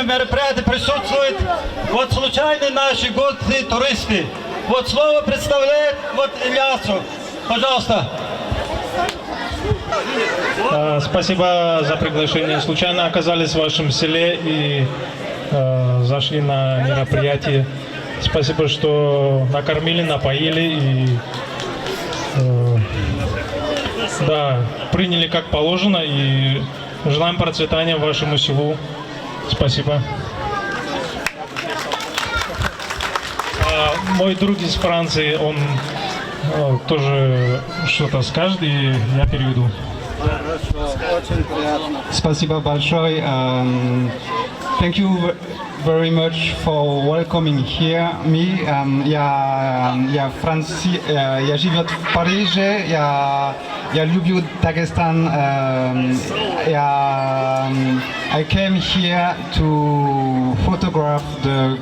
Мероприятие присутствуют вот случайные наши гости, туристы. Вот слово представляет вот Ильясу. Пожалуйста. Спасибо за приглашение. Случайно оказались в вашем селе и зашли на мероприятие. Спасибо, что накормили, напоили и да, приняли как положено. И желаем процветания вашему селу. Спасибо. Мой друг из Франции, он тоже что-то скажет, и я переведу. Очень приятно. Спасибо большое. Thank you very much for welcoming here me. Я живу в Париже. Я люблю Дагестан. I came here to photograph the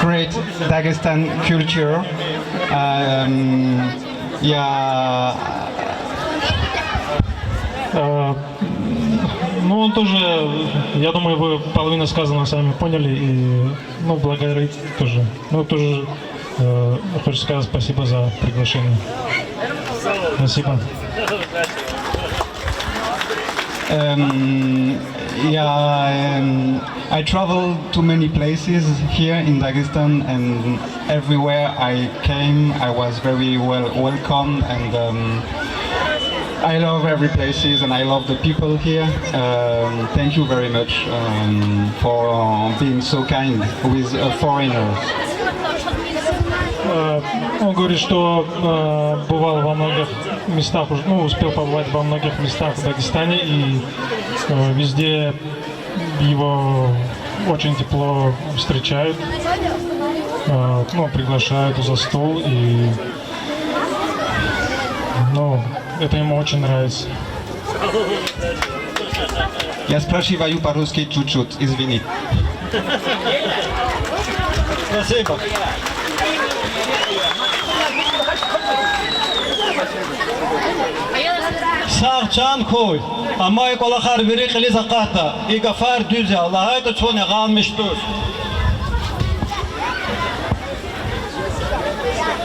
great Dagestan culture. Ну, он тоже, я думаю, вы половину сказанного сами поняли, и, ну, благодарить тоже. Ну, тоже хочу сказать спасибо за приглашение. Спасибо. I traveled to many places here in Dagestan, and everywhere I came, I was very well welcomed, and I love every places, and I love the people here. Thank you very much for being so kind with foreigners. Он говорит, что бывал во многих местах, ну, успел побывать во многих местах в Дагестане, и везде его очень тепло встречают, ну, приглашают за стол, и, ну, это ему очень нравится. Я спрашиваю по-русски чуть-чуть, извини. Спасибо. Sağçan koy. Ama kolakar biri kili zakata. İgafar düze. Allah'a ait çoğunu kalmıştır.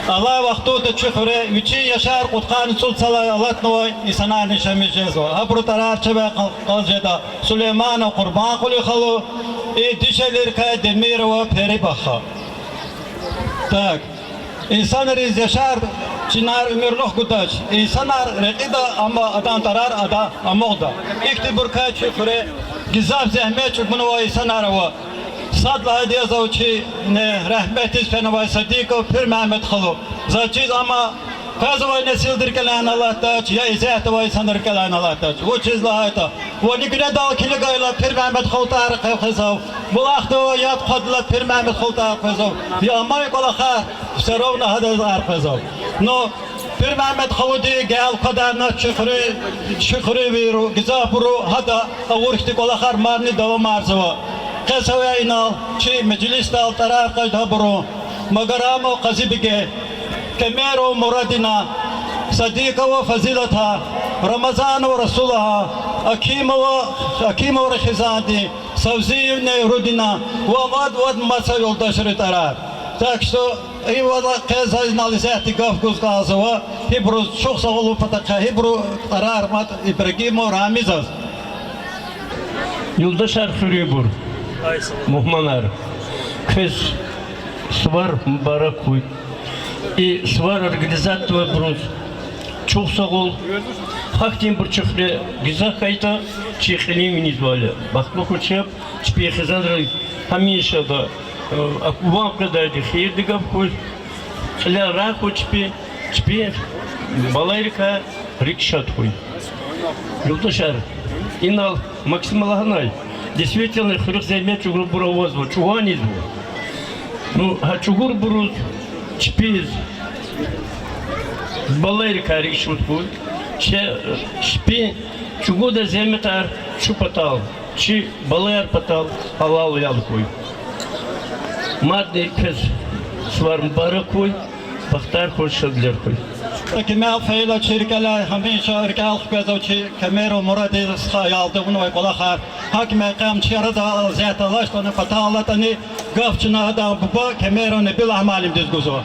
Allah vakti da çıkıre. Bütün yaşar kutkan sul salavat noy. İsana nişemeceğiz o. Abru tarar çebe kalceda. Süleyman'a kurban kuli khalu. Dişelir ka demir ve peri bakha. Tak. İnsanlar yaşar. Çınar ömürlük güdaş. İnsanlar rekida ama adam tarar ada amogda. İkti burka çıkıre. Gizab zahmet çıkmını ve insanlar ve. Sadla hediye zavçı ne rahmetiz fenavay sadiko pir Mehmet khalu. Zaçiz ama kazvay nesildir kelen Allah taç ya izahta ve insanlar kelen Allah taç. Bu çizla hayta. Ve nikne dal kili gayla pir Mehmet khalu tarık khazav. Bu ahtı yat qadla pir Mehmet khalu tarık khazav. Ya amay kola khar serovna hada tarık khazav. No pir Mehmet khalu di gel qadarna şükri viru gizapuru hada avurhti kola khar marni devam arzava. Kesavayna çi meclis dal tarar qajda buru magaramo qazibge kemero muradina صديقة وفضيلتها رمضان ورسولها أكيم ورخزادي سوزينا يردنا وود مسا yoldaşları tarar. Так что и вот кезай нализати гавкус казова хибру çok sağ olun pataka hibru tarar mat İbrahim Ramizaz. Yoldaşlar Hürriyebur Muhmanar Kız Свар Мбаракуй и Свар организатор Брус çok sağ ol. Хактин бурчухле гизах кайта чихли минизвали. Бахло хочеп чпи хизандры хамиша да акувам кадади хирдигав хуй. Хля ра хочпи чпи балайрика рикшат хуй. Юлдашар инал максималахнай. Действительно хрюх займет чугур буровозво чуганизво. Ну а чугур буру чпи балайрика рикшат хуй. Шпи чугуда земетар чупатал, чи балер патал алал ялкуй. Мадный кез сварм баракуй, бахтар хошадлеркуй. كما فعل شركة هميشة رجال خبزة وشي كاميرا مرادي خيال دون ويقولها حكم قام شرطة زيت الله شلون فتالتني قفشنا هذا بابا كاميرا نبيل أعمالهم دزجوزوا.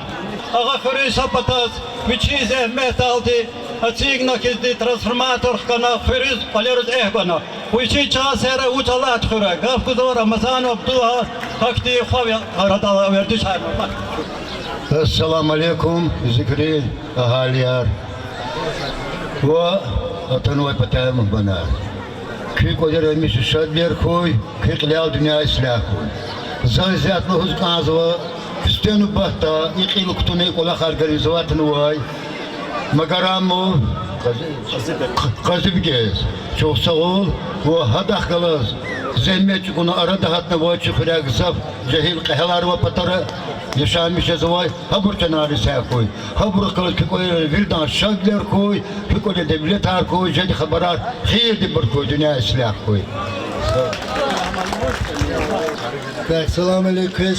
أغا خريصة بتاز بتشيز ميتال دي أتيجنا كذي ترانسفورماتور كنا خريص باليرز كنا ويشي شاسيرة وطلعت خيرة قف كذا رمضان وبدوها هكتي خوي هذا وردش هاي. السلام عليكم ذكري أهاليار وأتنوي بتاعهم بنار كي قدر مش شاد بيرخوي كي قلال دنيا إسلاخوي زات لهز قازوا كستانو بحتا يقيلو كتوني قولا خارقري زوات نواي مقرامو قزب جيز شو سغول وهدخ غلاز زميت كنا أراد هاتنا واجه خراق زف جهيل قهلار وبطرة yaşam bir şey var, habur kenarı sahkoy, habur kılıç koy, vildan şadler koy, koy devlet har koy, jadi haberar, hayır di berkoy, dünya islah koy. Selam aleyküm.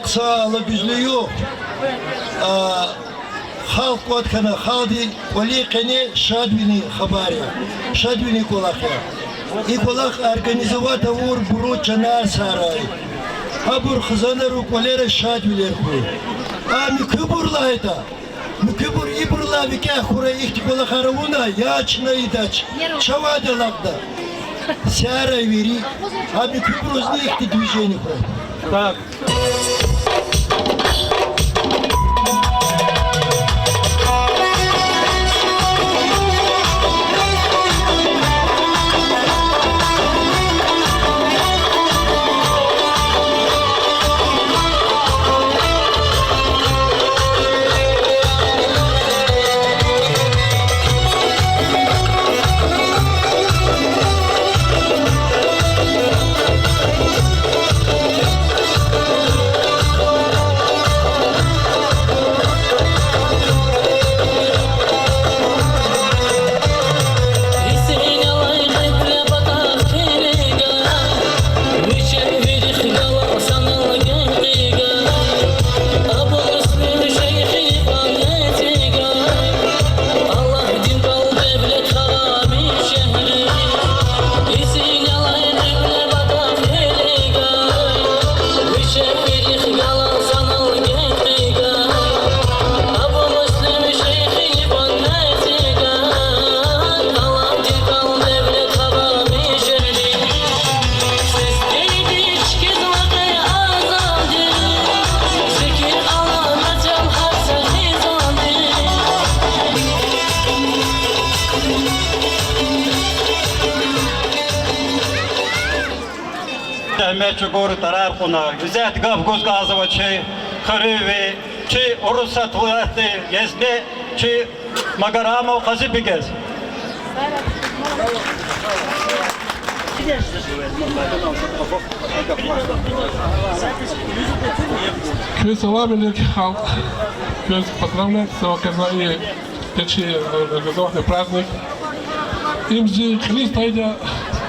Kısa alı düzlü yok. Halk vatkana, haldi, valikani şadvini habari, şadvini kolakya. İkolak organizovat avur buru çanar saray. Habur khazana rukolere şad bilir koy. Müküburlayda. Mükübur iburla vike khura ihtikola kharavuna yaçna idaç. Çavadalakda. Сяра вери, а микроброзные их движения. Так. Чугур тарархуна, взять гавгуз газово, чи хариви, чи урусатуяты, если чи магарамо казибигез. Салам алейкум. Поздравляю с оказанием организованный праздник. Им же Христа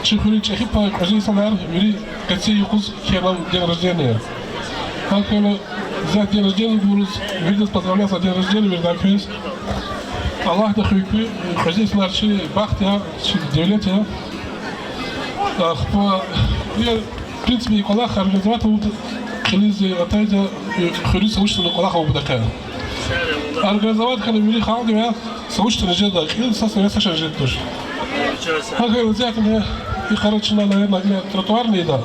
Чехури Чехипа, кажи санар, вери, каци юхус херам день рождения. Как за день рождения бурус, видят поздравляю за день рождения, вернакюс. Аллах да хуйку, кажи санар чи бахтя, чи девлетя. Я, в принципе, Аллах организовать خليز أتايدا خليز سويت القلاقة وبدكان. организовать كان يقولي خالد يا سويت الجدة خليز ساس ناس عشان جدوش. هكذا زيادة يخرجنا на тротуарные да.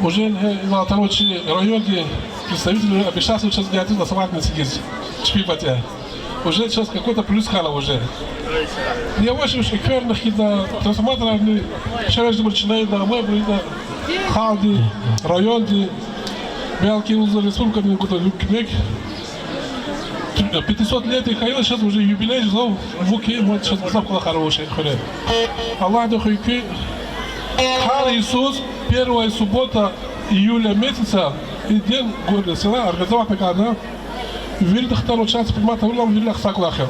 Уже на Тарочи районе представители обещали сейчас делать на самотный сидеть. Чпипатя. уже сейчас какой-то плюс хала уже. Я очень шикарных и да трансформаторы, шараж начинает да мебли да халди, районди, белки узор республика мне куда любкмек. 500 лет и хаила сейчас уже юбилей, зов вуки, вот сейчас запала хорошая хора. Аллах да хуйки. Хал Иисус, первая суббота июля месяца, и день города села, организовал такая, вильда хтар участвовать, примата улам, вильда хсаклахер.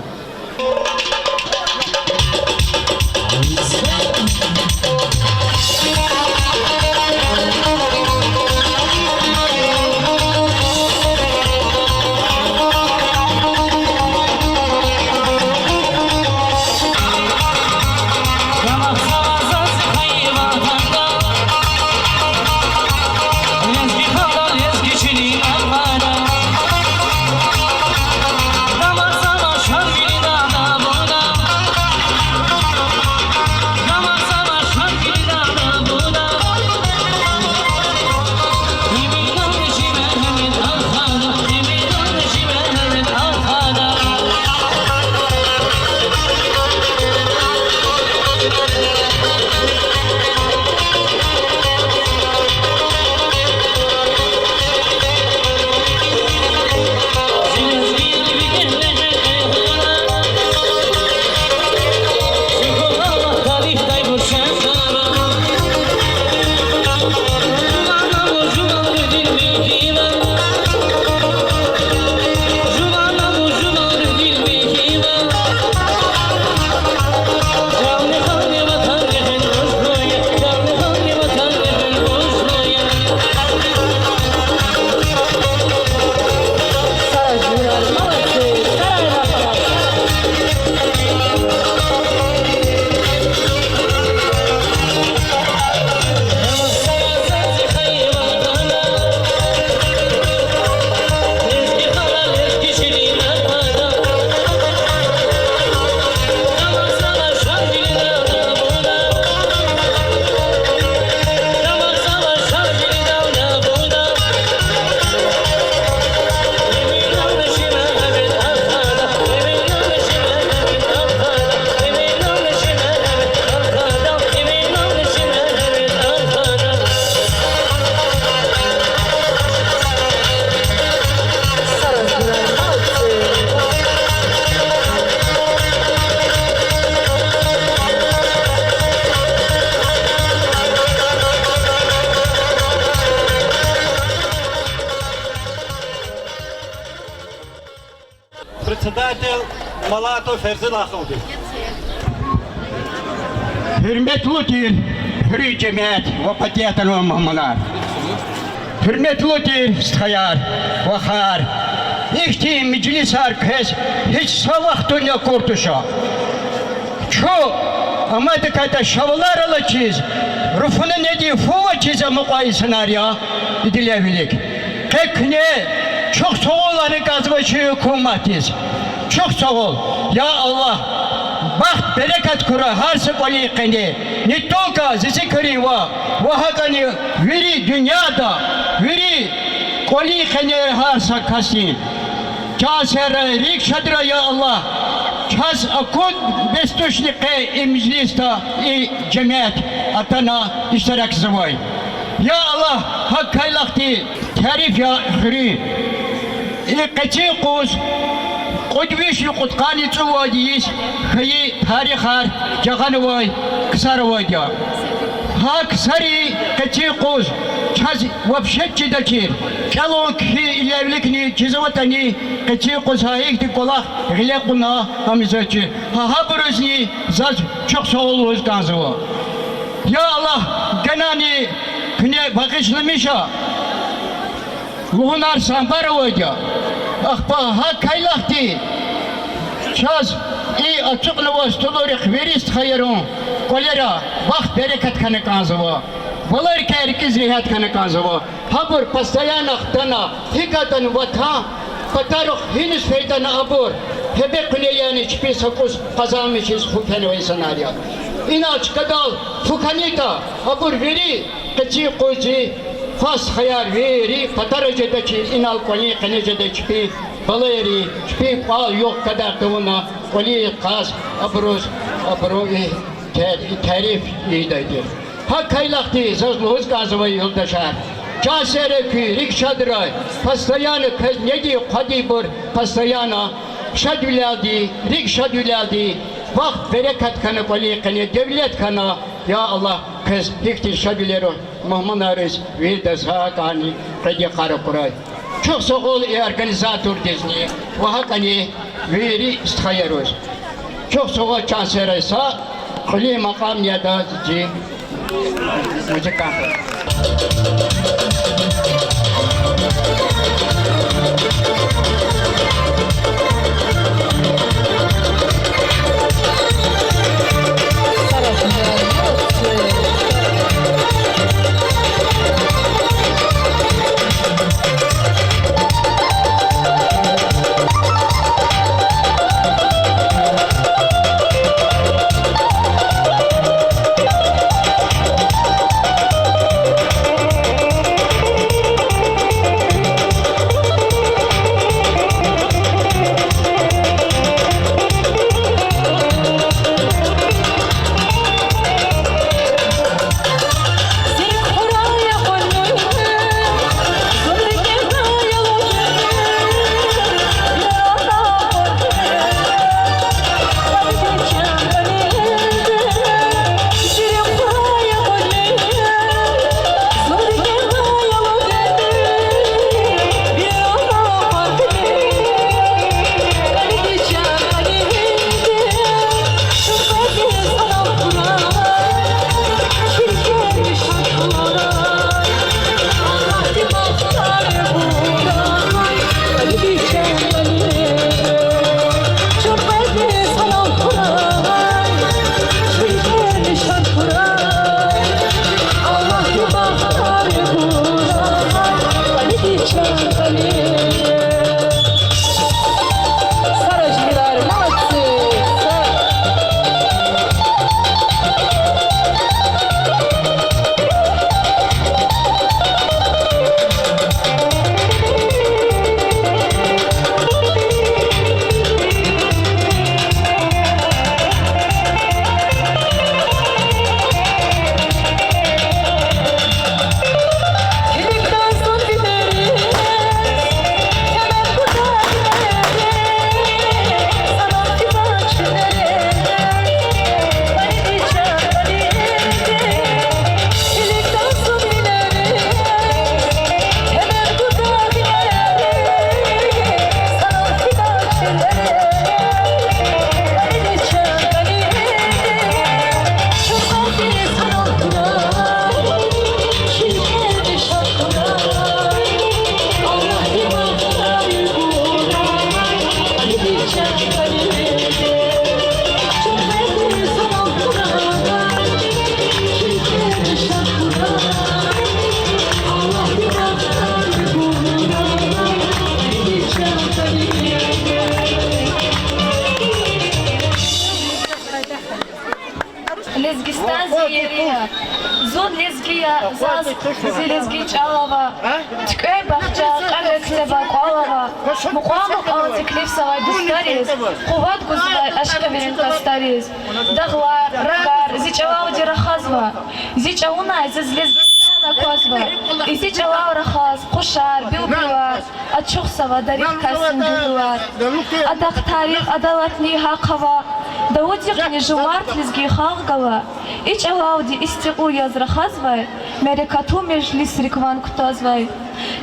Председатель Малатов Ферзил Аховди. Hürmetli dir, hürri cemiyet ve patiyatan ve muhmalar. Hürmetli dir, stayar ve khar. İhti meclis arkes, hiç savak dünya kurtuşa. Ço, ama dikkat şavalar alacağız. Rufunu ne diye fuva çize mukayesiner ya, idilebilik. Kekne, çok soğulanı gazbaşı hükümetiz. Çok sağ ol. Ya Allah, baht bereket kura harsı kolikini. Ne toka zikri va. Vahakani veri dünyada, veri kolikini harsa kasin. Çasere rikşadra ya Allah. Ças akut bestuşlike imclista cemiyet atana iştirak zavay. Ya Allah, hakkaylakti tarif ya hri. Kaçı kuz قدويش القطقاني تسواديس خي تاريخار جغانواي كساروايا هاك سري كتيقوز چاز وبشت جدكير كالون كي إليبلكني جزوتني كتيقوز هايك دي قلاق غلقنا همزاتي ها بروزني زاز çok soğuluğuz kanzıva Ya Allah genani kine bakışlamışa Luhunar sambarovadia Akba ha kaylakti Çaz i açıklı vastolori khverist khayron kolera baxt bereket kane kanzıva Valar ki herkes rihat kane kanzıva Habur pastayan ahtana hikatan vatha Pataruk hinüs feydana abur Hebe kune yani çipi sakus kazamışız fukane ve sanarya İnaç kadal fukanita abur veri kaçı koyci Fas hayal veri pataracedeki inal koni kanecede çipi balayri çpi pal yok kadar tavuna oli qaz abroz tarif iyiydi. Ha kaylakti zazluğuz gazvayı yoldaşar. Casere ki rikşadray pastayanı kız ne diyor kadibur pastayana şadüladi rikşadüladi vakt bereket kanı koli kanı devlet kana ya Allah kız diktir şadülero Muhammed Arız bir de sahakani kedi kara kuray çok soğul organizatör dizni ve hakani veri isthayeroz çok soğuk casere sa koli makam ya da ci müzik Зон лезгия, заз, зелезги чалава, ткай бахча, кага ктеба калава, муқамық алты клипсавай дустарез, қуват гузбай ашқа берен кастарез, дағлар, рагар, зичалау дирахазва, зичауна зезлезги козва, изичалау рахаз, қушар, билбилар, ачуқсава дарих касын билуар, адақ тарих адалатни хақава, Даудик жумарт лизги халгала, ич алауди истику язрахазвай, мерекату меж лисрикван ктазвай.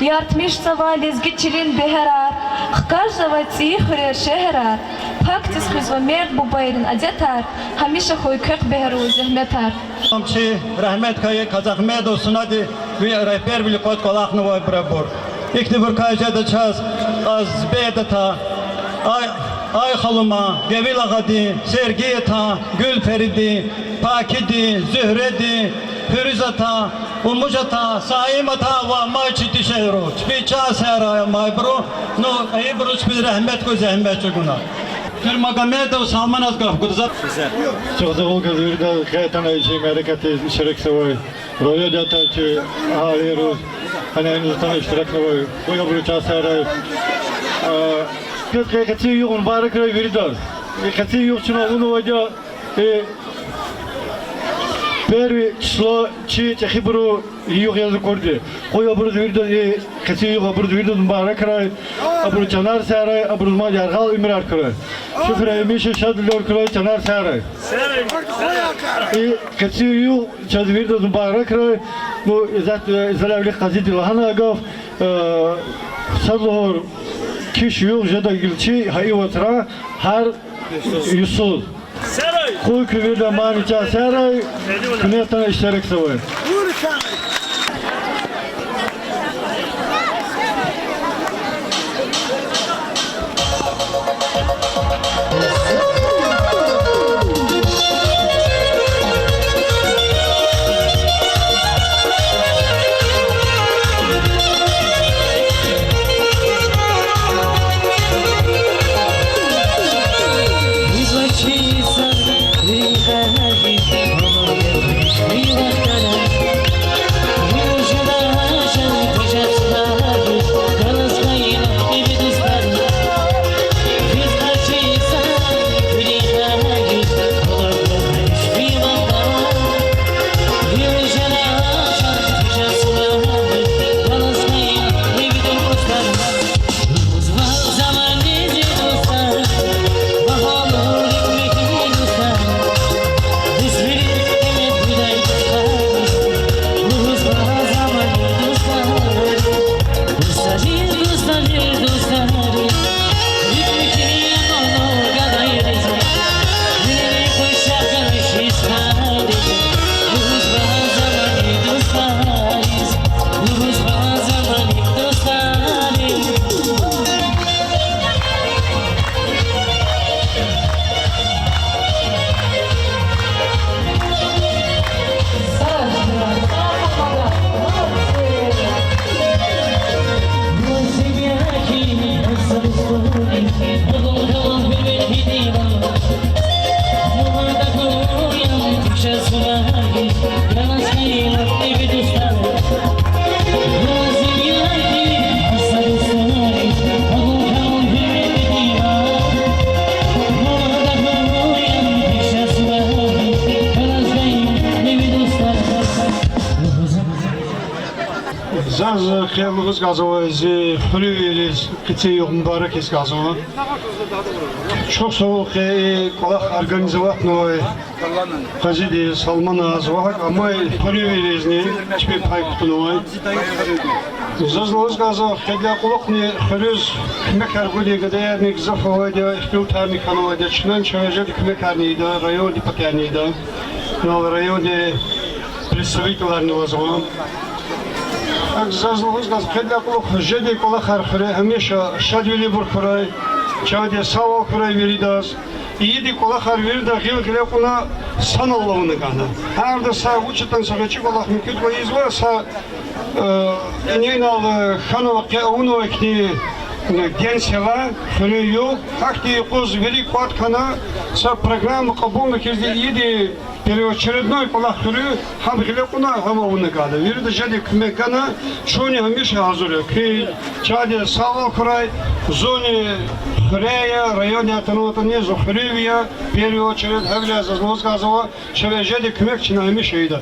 Ярт мишцава лизги чилин бехерар, хкажава цихре шехерар, пактис хизва мерд бубайрин адетар, хамиша хой кök бехеру зехметар. Amçı rahmet kayı Kazakmed olsun hadi bir rehber bile kot kolakını var bırakır. İkti bir kayıcada çaz az bedata ay halıma gevil ağadi sergi ta gül feridi pakidi zühredi Firuzata umujata saimata ve maçı dişero çpiça sera maybro no aybro çpi rahmet ko zahmet çuguna Fir Magamed o Salman Azgaf kuduzat Çoğduğu gözürde kayıtana işi merakati şirek savay roya data çi haliru hani Hindistan'a iştirak savay koya bir çasara كتير يوم مبارك راي بريدار كتير يوم شنو أقوله وجا первый число خبرو يوم يازو كورده خوي أبرد بريدار كتير يوم أبرد بريدار مبارك راي أبرد جنار سعراي أبرد ما جارغال إمرار كره شكرا يمشي شاد لور كره جنار سعراي كتير يوم شاد بريدار مبارك راي نو إذا لك قصيدة لهنا قاف صدور كيش يوم جدا قلتي هاي وترى هر يسول خوي كبير ما نجا سراي كنيتنا اشترك سوي Zaz xeyirlığız qazanı, xürüyüz, kıtıyıq, mübarək qazanı. Çok soğuk, kolaq organizavat noy, qazidi, salman azvaq, ama xürüyüz ne, çipi payqıtı noy. Zazlığız qazanı, xeyirlə qolaq ne, xürüyüz, küməkər quli qədər, ne qızaf havayda, işbil tərni kanavayda, çindən çövəcədi küməkərniydi, rayon dipakərniydi, rayon представителарni vazıvan. Зазлугуз газ хедла кулук жеди кула хархре хамеша шадвили бурхрай чаде сава храй веридас иди кула хар верда гил глекуна саналлавны гана харда са учитан сагачи кула хмикет ва изва са энинал ханова кеуно экти генсела хрю хакти куз вели кваткана са программа кабулна кезди иди первоочередной полахтуры хам глекуна хамовны гада верда жеди кмекана шони хамеша hazır ki çade sava край зоне Хрея, районе Атануатане, Зухревия, в первую очередь, Хавля, Зазловского, Шевежеди, Кмекчина, Мишейда.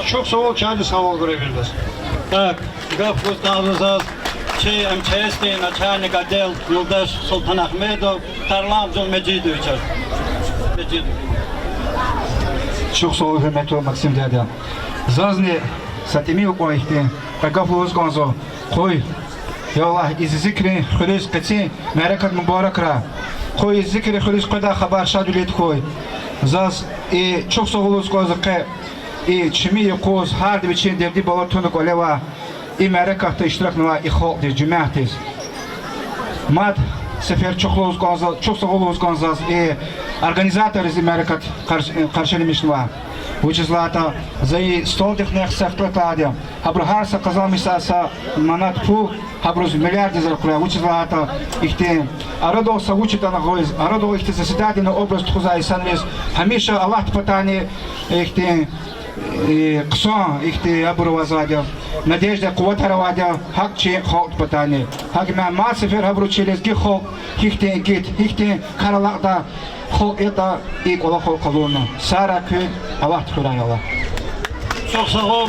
Çok soğuk çaydı sağ görebiliriz. Так, Гавкус Давзаз, Чи МЧС, начальник отдел Юлдаш Султан Ахмедов, Тарламзон Меджидович. Çok soğuk hürmetli Maksim Dede. Zazni satimi okoyhti, Gavkus Gonzo, koy. Ya Allah, iz zikri xulus qitsi, merakat mübarek ra. Koy iz zikri xulus qada xabar şadulet koy. Zaz çok soğuluz kozı qe çimi qoz har biçin devdi balar tunuk oleva merakatta iştirak nova ihol de cemaatiz. Mad sefer çok soğuluz kozaz organizatoriz merakat qarşılamışlar. Вычислата за и столдих нех сахтлатадя. Хабрахар са казами са манат пу хабруз миллиарди заркуля. Вычислата ихте арадо са учита на гоиз. Арадо ихте заседади на област хуза и санвес. Хамиша Аллах патани ихте قصان إختي أبرو وزادة ناديجة قوة روادة حق شيء خالق بتاني حق ما سفر هبرو تشيلزكي خالق إختي إنكيت إختي كارلاقدا خالق إتا إيك ولا خالق قبولنا سارة كل الله تخيران الله Çok sağ ol.